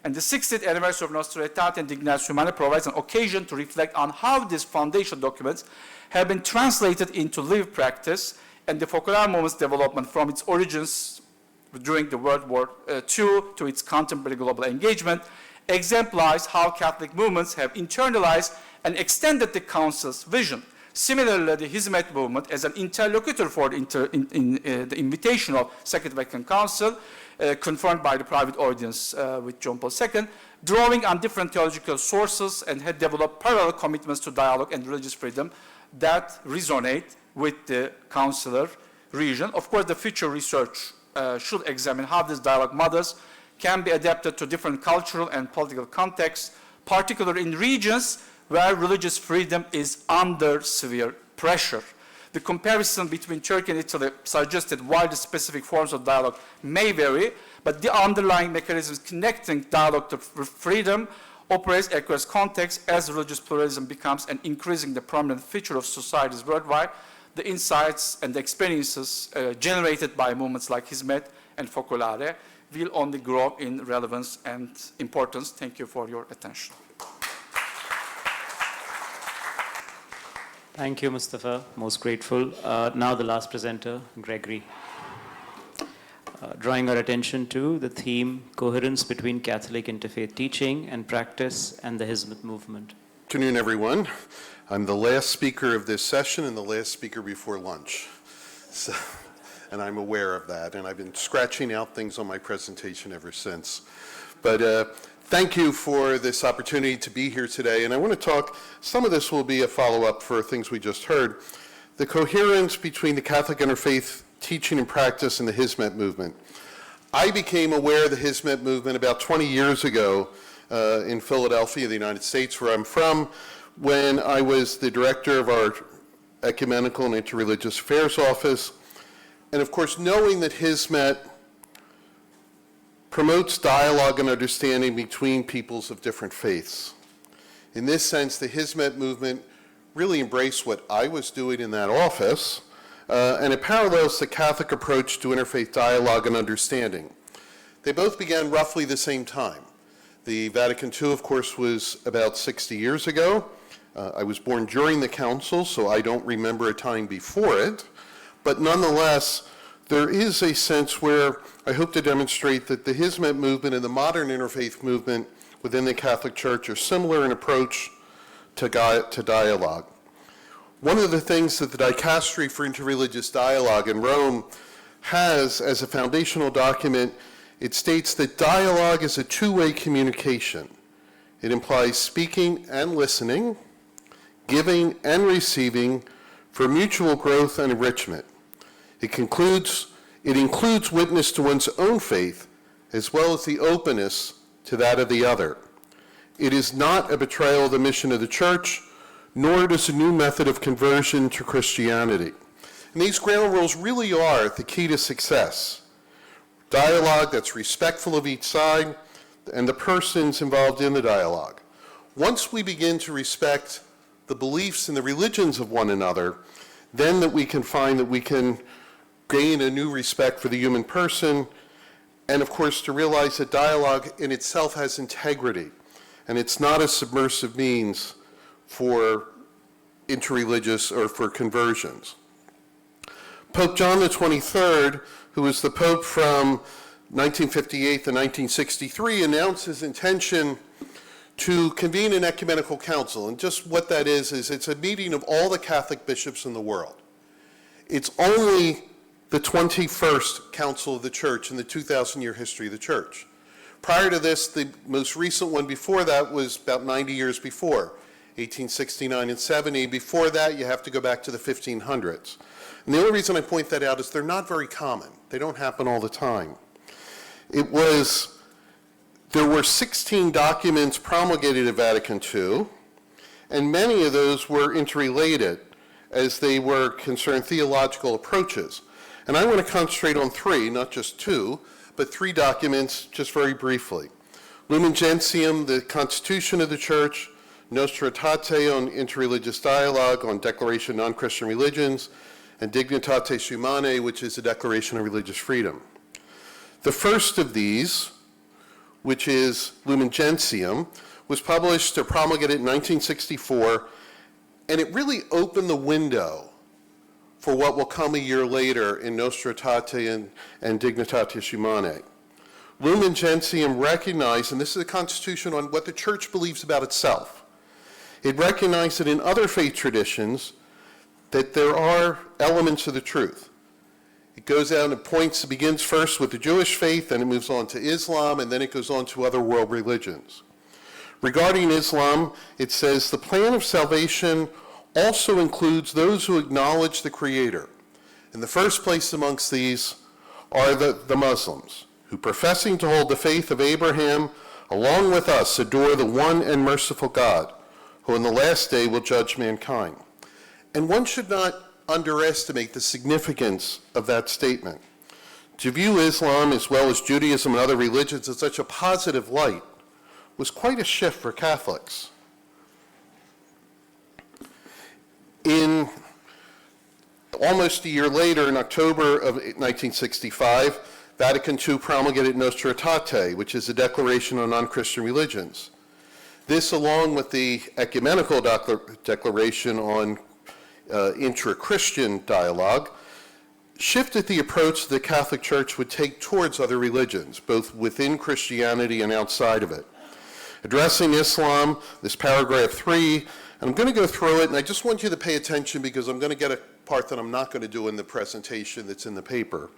And the 60th anniversary of Nostra Aetate and Dignitatis Humanae provides an occasion to reflect on how these foundational documents have been translated into lived practice, and the Fokara movement's development from its origins during the World War II to its contemporary global engagement exemplifies how Catholic movements have internalized and extended the Council's vision. Similarly, the Hizmet movement, as an interlocutor for the invitation of Second Vatican Council, confirmed by the private audience with John Paul II, drawing on different theological sources, and had developed parallel commitments to dialogue and religious freedom that resonate with the consular region. Of course, the future research should examine how these dialogue models can be adapted to different cultural and political contexts, particularly in regions where religious freedom is under severe pressure. The comparison between Turkey and Italy suggested while the specific forms of dialogue may vary, but the underlying mechanisms connecting dialogue to freedom operates across contexts as religious pluralism becomes an increasingly prominent feature of societies worldwide. The insights and the experiences generated by movements like Hizmet and Focolare will only grow in relevance and importance. Thank you for your attention. Thank you, Mustafa. Most grateful. Now the last presenter, Gregory. Drawing our attention to the theme, coherence between Catholic interfaith teaching and practice and the Hizmet movement. Good afternoon, everyone. I'm the last speaker of this session and the last speaker before lunch. And I'm aware of that, and I've been scratching out things on my presentation ever since. But thank you for this opportunity to be here today, and I want to talk, some of this will be a follow-up for things we just heard, the coherence between the Catholic interfaith teaching and practice and the Hizmet movement. I became aware of the Hizmet movement about 20 years ago in Philadelphia, the United States, where I'm from, when I was the director of our Ecumenical and Interreligious Affairs Office. And of course, knowing that Hizmet promotes dialogue and understanding between peoples of different faiths. In this sense, the Hizmet movement really embraced what I was doing in that office, and it parallels the Catholic approach to interfaith dialogue and understanding. They both began roughly the same time. The Vatican II, of course, was about 60 years ago. I was born during the council, so I don't remember a time before it. But nonetheless, there is a sense where I hope to demonstrate that the Hizmet movement and the modern interfaith movement within the Catholic Church are similar in approach to dialogue. One of the things that the Dicastery for Interreligious Dialogue in Rome has as a foundational document, it states that dialogue is a two-way communication. It implies speaking and listening, giving and receiving for mutual growth and enrichment. It includes witness to one's own faith as well as the openness to that of the other. It is not a betrayal of the mission of the Church, nor it is a new method of conversion to Christianity. And these ground rules really are the key to success. Dialogue that's respectful of each side and the persons involved in the dialogue. Once we begin to respect the beliefs and the religions of one another, then that we can find that we can gain a new respect for the human person And of course, to realize that dialogue in itself has integrity, and it's not a submersive means for interreligious or for conversions. Pope John the 23rd, who was the Pope from 1958 to 1963, announced his intention to convene an ecumenical council. And just what that is it's a meeting of all the Catholic bishops in the world. It's only the 21st Council of the Church in the 2,000-year history of the Church. Prior to this, the most recent one before that was about 90 years before, 1869 and 70. Before that, you have to go back to the 1500s. And the only reason I point that out is they're not very common. They don't happen all the time. There were 16 documents promulgated at Vatican II, and many of those were interrelated as they were concerned theological approaches. And I want to concentrate on three, not just two, but three documents just very briefly. Lumen Gentium, the Constitution of the Church, Nostra Aetate on interreligious dialogue, on Declaration of Non-Christian Religions, and Dignitatis Humanae, which is the Declaration of Religious Freedom. The first of these, which is Lumen Gentium, was published or promulgated in 1964, and it really opened the window for what will come a year later in Nostra Aetate and Dignitatis Humanae. Lumen Gentium recognized, and this is a constitution on what the Church believes about itself, it recognized that in other faith traditions that there are elements of the truth. It goes out and points, it begins first with the Jewish faith, then it moves on to Islam, and then it goes on to other world religions. Regarding Islam, it says the plan of salvation also includes those who acknowledge the Creator. In the first place amongst these are the Muslims, who professing to hold the faith of Abraham, along with us adore the one and merciful God, who in the last day will judge mankind. And one should not underestimate the significance of that statement. To view Islam as well as Judaism and other religions in such a positive light was quite a shift for Catholics. In almost a year later, in October of 1965, Vatican II promulgated Nostra Aetate, which is a declaration on non-Christian religions. This, along with the ecumenical declaration on intra-Christian dialogue, shifted the approach the Catholic Church would take towards other religions, both within Christianity and outside of it. Addressing Islam, this paragraph 3, and I'm going to go through it, and I just want you to pay attention because I'm going to get a part that I'm not going to do in the presentation that's in the paper.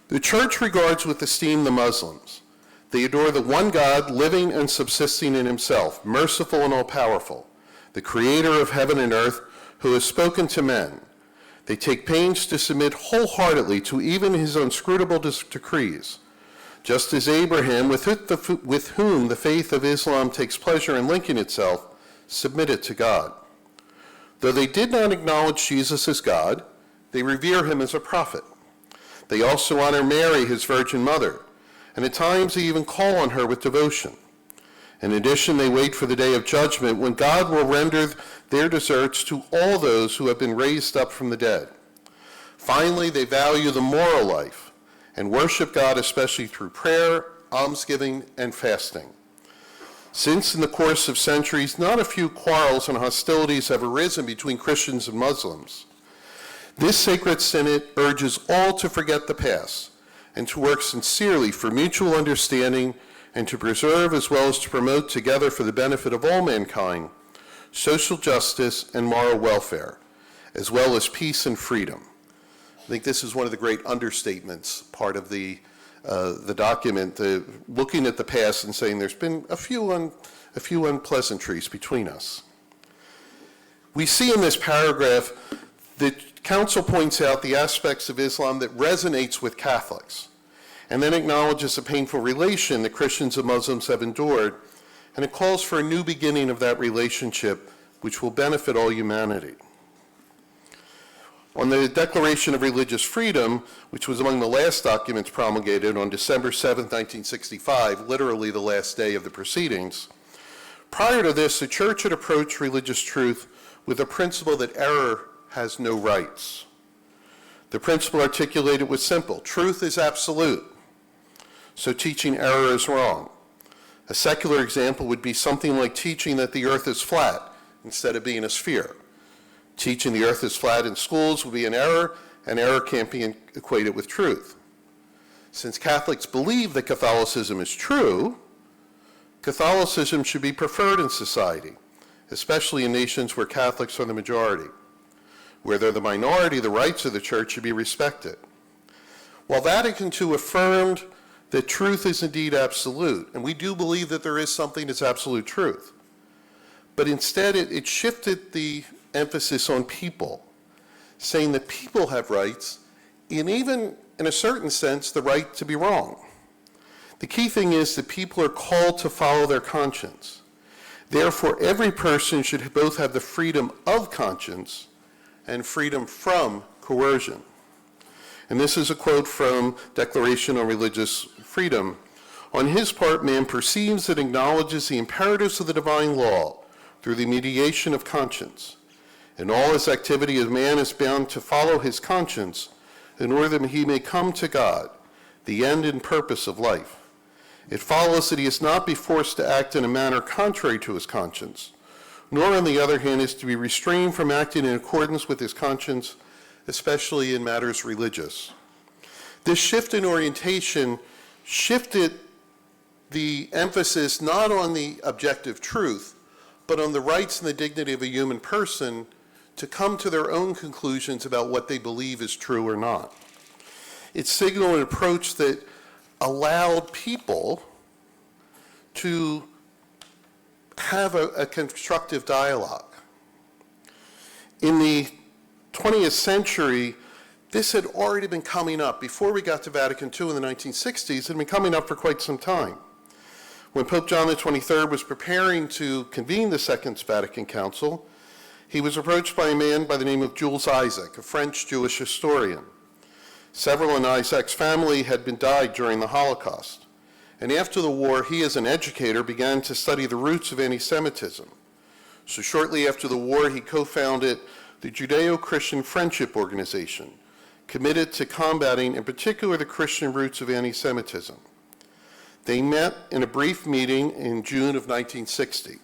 The Church regards with esteem the Muslims. They adore the one God, living and subsisting in himself, merciful and all-powerful, the creator of heaven and earth, who has spoken to men. They take pains to submit wholeheartedly to even his inscrutable decrees, just as Abraham, with whom the faith of Islam takes pleasure in linking itself, submitted to God. Though they did not acknowledge Jesus as God, they revere him as a prophet. They also honor Mary, his virgin mother, and at times they even call on her with devotion. In addition, they wait for the day of judgment when God will render their deserts to all those who have been raised up from the dead. Finally, they value the moral life and worship God especially through prayer, almsgiving, and fasting. Since in the course of centuries, not a few quarrels and hostilities have arisen between Christians and Muslims, this sacred synod urges all to forget the past and to work sincerely for mutual understanding and to preserve as well as to promote together for the benefit of all mankind social justice and moral welfare, as well as peace and freedom. I think this is one of the great understatements, part of the document, looking at the past and saying there's been a few unpleasantries between us. We see in this paragraph that Council points out the aspects of Islam that resonates with Catholics, and then acknowledges the painful relation that Christians and Muslims have endured, and it calls for a new beginning of that relationship which will benefit all humanity. On the Declaration of Religious Freedom, which was among the last documents promulgated on December 7, 1965, literally the last day of the proceedings, prior to this, the Church had approached religious truth with the principle that error has no rights. The principle articulated was simple: truth is absolute. so teaching error is wrong. A secular example would be something like teaching that the earth is flat instead of being a sphere. Teaching the earth is flat in schools would be an error, and error can't be equated with truth. Since Catholics believe that Catholicism is true, Catholicism should be preferred in society, especially in nations where Catholics are the majority. Where they're the minority, the rights of the church should be respected. While Vatican II affirmed that truth is indeed absolute, and we do believe that there is something that's absolute truth, but instead it shifted the emphasis on people, saying that people have rights, and even in a certain sense, the right to be wrong. The key thing is that people are called to follow their conscience. Therefore, every person should both have the freedom of conscience and freedom from coercion. And this is a quote from Declaration on Religious Freedom. On his part, man perceives and acknowledges the imperatives of the divine law through the mediation of conscience. In all his activity, a man is bound to follow his conscience in order that he may come to God, the end and purpose of life. It follows that he is not be forced to act in a manner contrary to his conscience, nor on the other hand is to be restrained from acting in accordance with his conscience, especially in matters religious. This shift in orientation shifted the emphasis not on the objective truth, but on the rights and the dignity of a human person to come to their own conclusions about what they believe is true or not. It signaled an approach that allowed people to have a constructive dialogue. In the 20th century, this had already been coming up. Before we got to Vatican II in the 1960s, it had been coming up for quite some time. When Pope John XXIII was preparing to convene the Second Vatican Council, he was approached by a man by the name of Jules Isaac, a French Jewish historian. Several in Isaac's family had died during the Holocaust. And after the war, he as an educator began to study the roots of anti-Semitism. So shortly after the war, he co-founded the Judeo-Christian Friendship Organization, committed to combating, in particular, the Christian roots of anti-Semitism. They met in a brief meeting in June of 1960.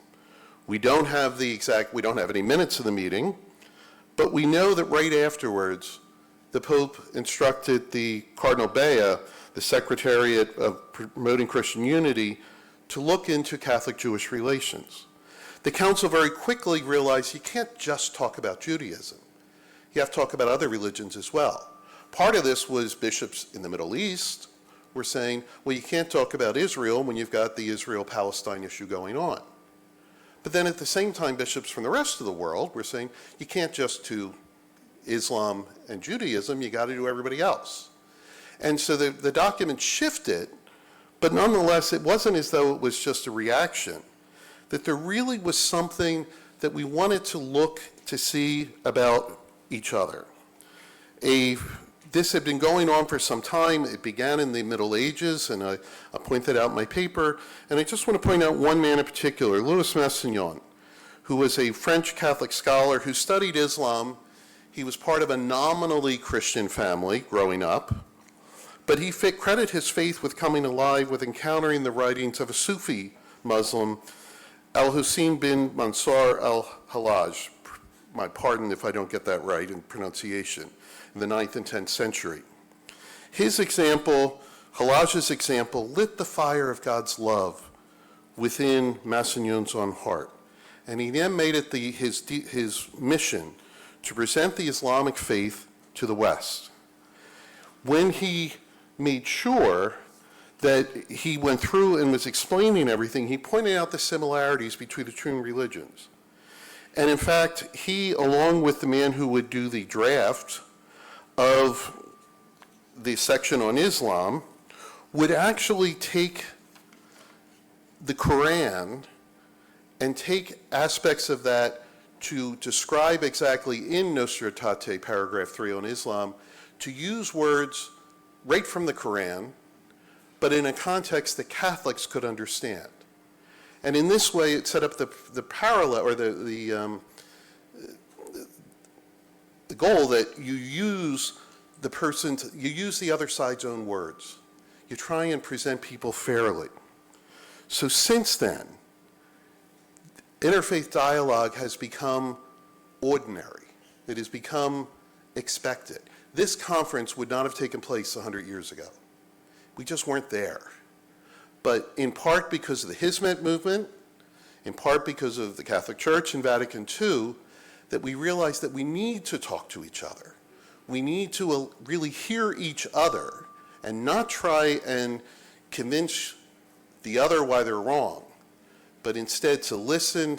We don't have any minutes of the meeting, but we know that right afterwards, the Pope instructed the Cardinal Bea, the Secretariat of Promoting Christian Unity, to look into Catholic-Jewish relations. The Council very quickly realized you can't just talk about Judaism. You have to talk about other religions as well. Part of this was bishops in the Middle East were saying, well, you can't talk about Israel when you've got the Israel-Palestine issue going on. But then at the same time, bishops from the rest of the world were saying, you can't just do Islam and Judaism, you got to do everybody else. And so the document shifted, but nonetheless, it wasn't as though it was just a reaction, that there really was something that we wanted to look to see about each other. This had been going on for some time. It began in the Middle Ages, and I pointed out in my paper, and I just want to point out one man in particular, Louis Massignon, who was a French Catholic scholar who studied Islam. He was part of a nominally Christian family growing up, but he credited his faith with coming alive with encountering the writings of a Sufi Muslim, Al-Hussein bin Mansur al-Hallaj. My pardon if I don't get that right in pronunciation, in the 9th and 10th century. His example, Hallaj's example, lit the fire of God's love within Massignon's own heart. And he then made it his mission to present the Islamic faith to the West. When he made sure that he went through and was explaining everything, he pointed out the similarities between the two religions. And in fact, he, along with the man who would do the draft of the section on Islam, would actually take the Quran and take aspects of that to describe exactly in Nostra Aetate, paragraph 3 on Islam, to use words right from the Quran, but in a context that Catholics could understand. And in this way, it set up the parallel, or the goal that you use the other side's own words. you try and present people fairly. So since then, interfaith dialogue has become ordinary. It has become expected. This conference would not have taken place 100 years ago. We just weren't there. But in part because of the Hizmet movement, in part because of the Catholic Church and Vatican II, that we realized that we need to talk to each other. We need to really hear each other and not try and convince the other why they're wrong, but instead to listen,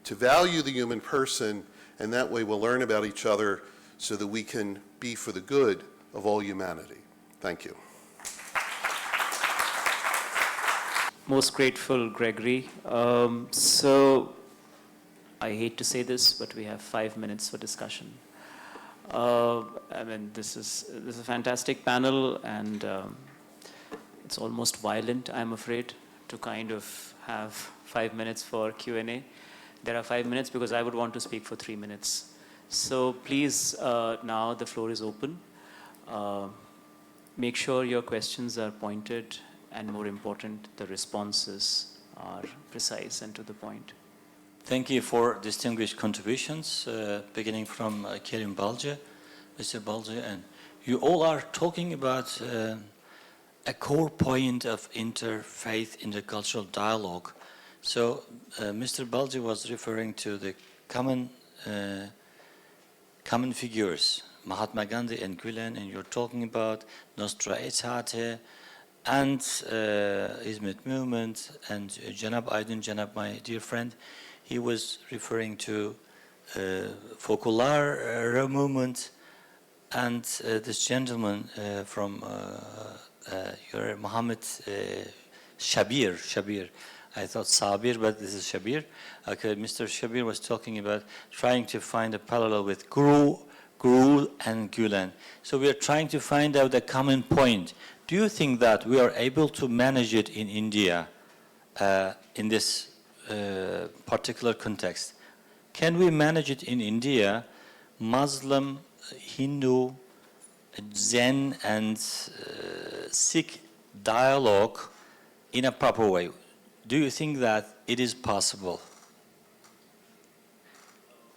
to value the human person, and that way we'll learn about each other so that we can be for the good of all humanity. Thank you. Most grateful, Gregory. So, I hate to say this, but we have 5 minutes for discussion. I mean, this is a fantastic panel, and it's almost violent, I'm afraid, to kind of have 5 minutes for Q&A. There are 5 minutes because I would want to speak for 3 minutes. So please, now the floor is open. Make sure your questions are pointed, and more important, the responses are precise and to the point. Thank you for distinguished contributions, beginning from Kerim Balcı, Mr. Balcı, and you all are talking about a core point of interfaith, intercultural dialogue. So Mr. Balcı was referring to the common figures, Mahatma Gandhi and Gülen, and you're talking about Nostra Aetate and Hizmet Movement, and Janab Aydın, Janab, my dear friend, he was referring to Fokular movement, and this gentleman from your Mohammed Shabir. I thought Sabir, but this is Shabir. Okay, Mr. Shabir was talking about trying to find a parallel with Guru and Gülen. So we are trying to find out the common point. Do you think that we are able to manage it in India in this particular context? Can we manage it in India, Muslim, Hindu, Zen, and Sikh dialogue in a proper way? Do you think that it is possible?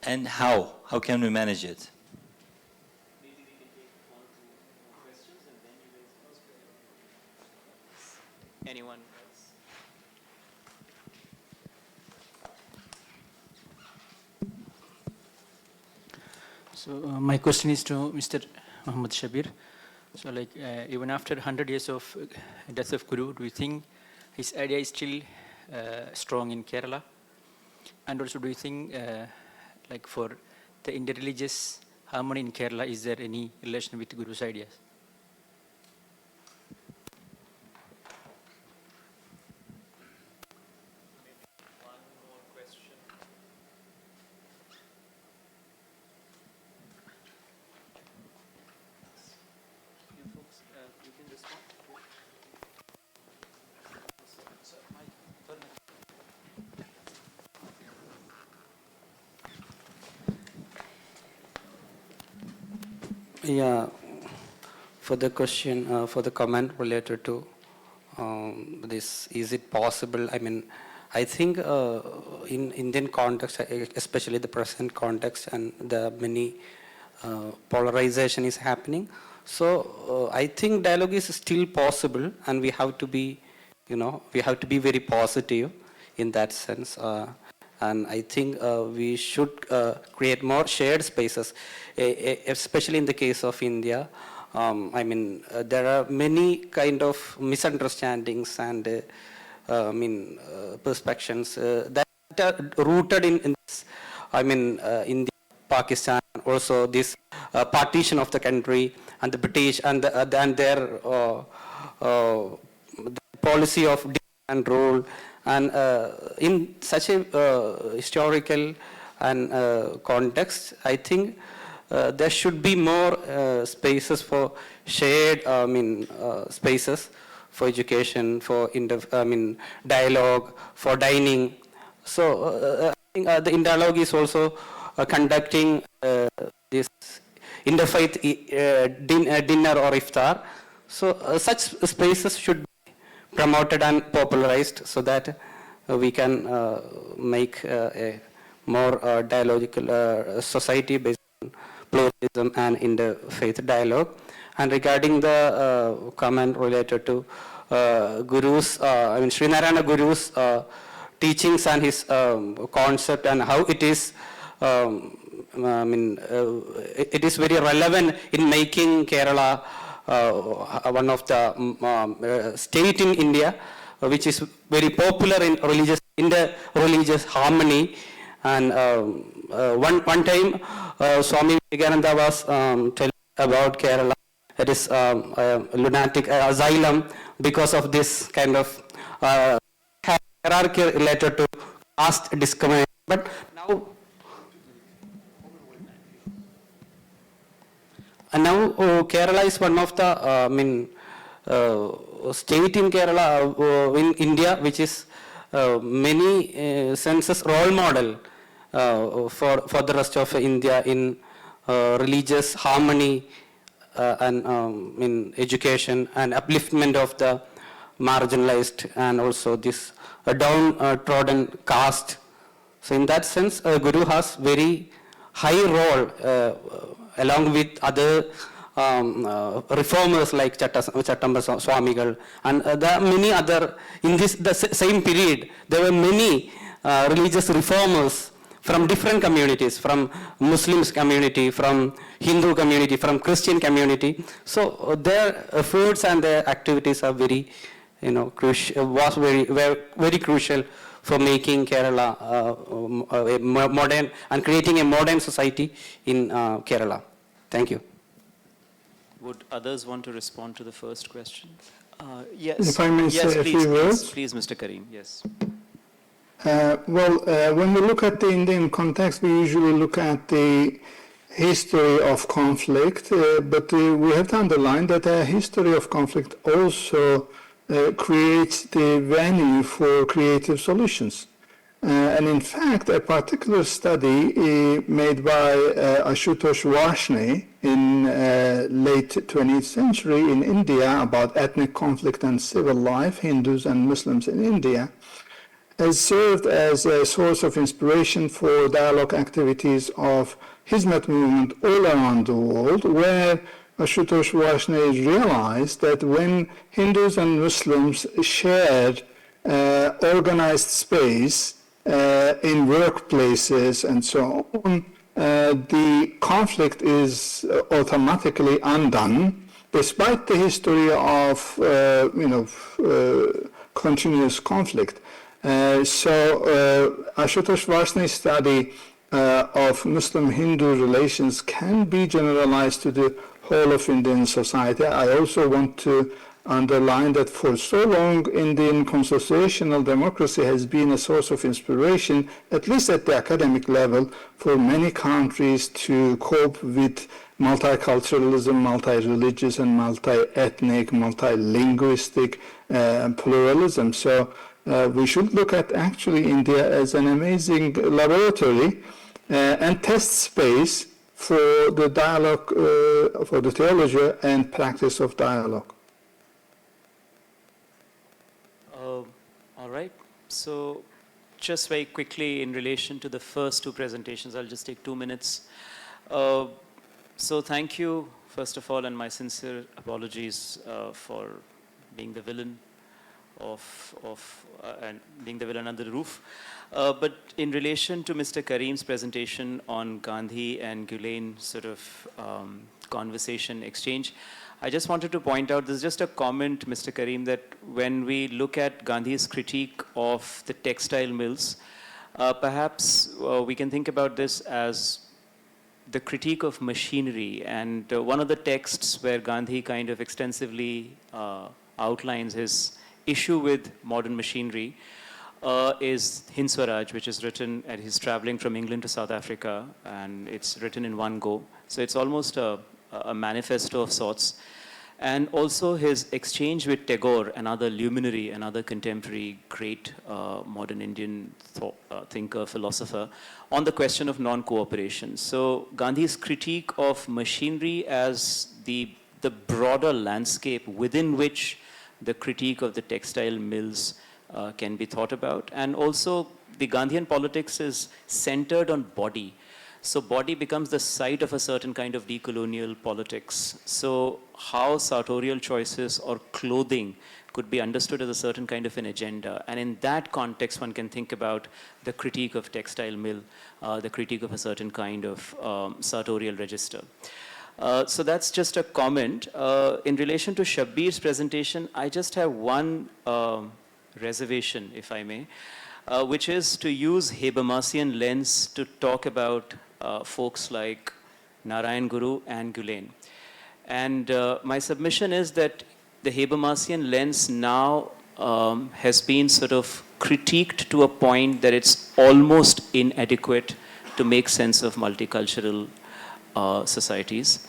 And how? How can we manage it? Maybe we can take 1 or 2 more questions and then you raise the first question. Anyone else? So my question is to Mr. Muhammad Shabir. So like even after 100 years of death of Guru, do you think his idea is still strong in Kerala? And also, do you think like for the interreligious harmony in Kerala, is there any relation with Guru's ideas? One more question. You folks, you can respond. Yeah, for the question, for the comment related to this, is it possible? I mean, I think in Indian context, especially the present context, and the many polarization is happening. So I think dialogue is still possible, and we have to be, we have to be very positive in that sense. And I think we should create more shared spaces, especially in the case of India. I mean, there are many kind of misunderstandings and perspectives that are rooted in this. I mean, India, Pakistan, also this partition of the country, and the British and their the policy of divide and rule. And in such a historical and context, I think there should be more spaces for shared, spaces for education, for dialogue, for dining. So I think the Indialogue is also conducting this interfaith dinner or iftar. So such spaces should be promoted and popularized so that we can make a more dialogical society based on pluralism and interfaith dialogue. And regarding the comment related to Guru's, Srinarayana Guru's teachings and his concept and how it is, it is very relevant in making Kerala one of the state in India, which is very popular in religious harmony. And one time, Swami Vivekananda was telling about Kerala. It is a lunatic asylum because of this kind of hierarchy related to caste discrimination. But now, Kerala is one of the state in Kerala in India, which is many senses role model for the rest of India in religious harmony and in education and upliftment of the marginalized and also this downtrodden caste. So in that sense, Guru has very high role along with other reformers like Chattamba Swamigal and there are many other, in the same period, there were many religious reformers from different communities, from Muslims community, from Hindu community, from Christian community. So their efforts and their activities are very, crucial, was very crucial for making Kerala a modern and creating a modern society in Kerala. Thank you. Would others want to respond to the first question? Yes. If I may say a few words. Please, Mr. Karim. Yes. When we look at the Indian context, we usually look at the history of conflict, but we have to underline that a history of conflict also creates the venue for creative solutions. And in fact, a particular study made by Ashutosh Varshney in late 20th century in India about ethnic conflict and civil life, Hindus and Muslims in India, has served as a source of inspiration for dialogue activities of Hizmet Movement all around the world, where Ashutosh Varshney realized that when Hindus and Muslims shared organized space in workplaces and so on, the conflict is automatically undone, despite the history of continuous conflict. Ashutosh Varshney's study of Muslim-Hindu relations can be generalized to the whole of Indian society. I also want to underline that for so long, Indian consociational democracy has been a source of inspiration, at least at the academic level, for many countries to cope with multiculturalism, multi-religious and multi-ethnic, multilinguistic pluralism. So we should look at actually India as an amazing laboratory and test space for the dialogue, for the theology and practice of dialogue. All right. So just very quickly in relation to the first two presentations, I'll just take 2 minutes. So thank you, first of all, and my sincere apologies for being the villain and being the villain under the roof. But in relation to Mr. Karim's presentation on Gandhi and Gülen sort of conversation exchange, I just wanted to point out, this is just a comment, Mr. Karim, that when we look at Gandhi's critique of the textile mills, perhaps we can think about this as the critique of machinery. And one of the texts where Gandhi kind of extensively outlines his issue with modern machinery is Hind Swaraj, which is written, and he's traveling from England to South Africa, and it's written in one go. So it's almost a manifesto of sorts. And also his exchange with Tagore, another luminary, another contemporary great modern Indian thinker, philosopher, on the question of non-cooperation. So Gandhi's critique of machinery as the the broader landscape within which the critique of the textile mills can be thought about. And also, the Gandhian politics is centered on body. So body becomes the site of a certain kind of decolonial politics. So how sartorial choices or clothing could be understood as a certain kind of an agenda. And in that context, one can think about the critique of textile mill, the critique of a certain kind of sartorial register. So that's just a comment. In relation to Shabbir's presentation, I just have one reservation, if I may, which is to use Habermasian lens to talk about folks like Narayan Guru and Gulen. And my submission is that the Habermasian lens now has been sort of critiqued to a point that it's almost inadequate to make sense of multicultural societies.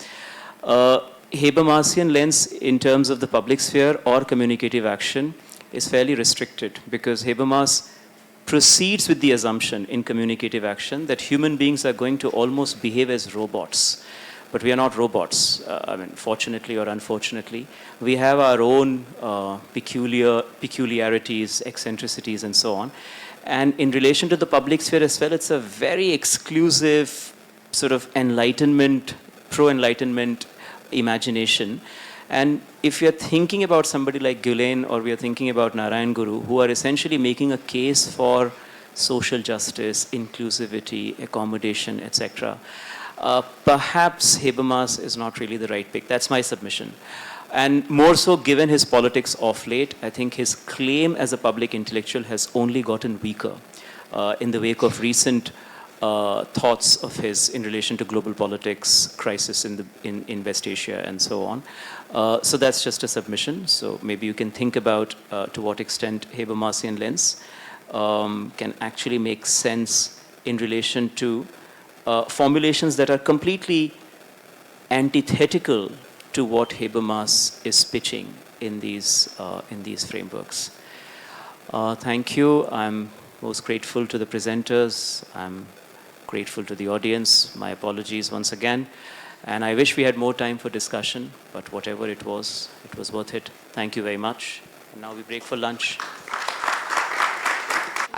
Habermasian lens in terms of the public sphere or communicative action is fairly restricted because Habermas proceeds with the assumption in communicative action that human beings are going to almost behave as robots. But we are not robots, I mean, fortunately or unfortunately. We have our own peculiarities, eccentricities, and so on. And in relation to the public sphere as well, it's a very exclusive sort of enlightenment, pro-enlightenment imagination. And if we are thinking about somebody like Gulen or we are thinking about Narayan Guru, who are essentially making a case for social justice, inclusivity, accommodation, etc., perhaps Habermas is not really the right pick. That's my submission. And more so given his politics of late, I think his claim as a public intellectual has only gotten weaker in the wake of recent thoughts of his in relation to global politics, crisis in West Asia, and so on. So that's just a submission. So maybe you can think about to what extent Habermasian lens can actually make sense in relation to formulations that are completely antithetical to what Habermas is pitching in these frameworks. Thank you. I'm most grateful to the presenters. I'm grateful to the audience. My apologies once again. And I wish we had more time for discussion, but whatever it was worth it. Thank you very much. And now we break for lunch.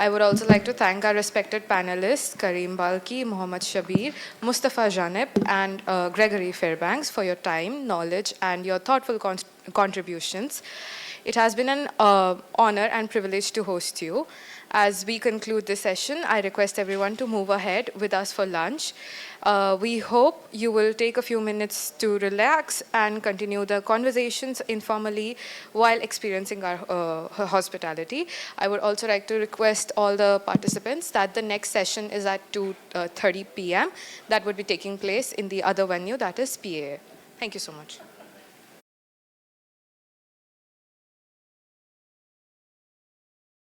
I would also like to thank our respected panelists, Kareem Balki, Mohammad Shabir, Mustafa Janeb, and Gregory Fairbanks for your time, knowledge, and your thoughtful contributions. It has been an honor and privilege to host you. As we conclude this session, I request everyone to move ahead with us for lunch. We hope you will take a few minutes to relax and continue the conversations informally while experiencing our hospitality. I would also like to request all the participants that the next session is at 2:30 p.m. That would be taking place in the other venue, that is PA. Thank you so much.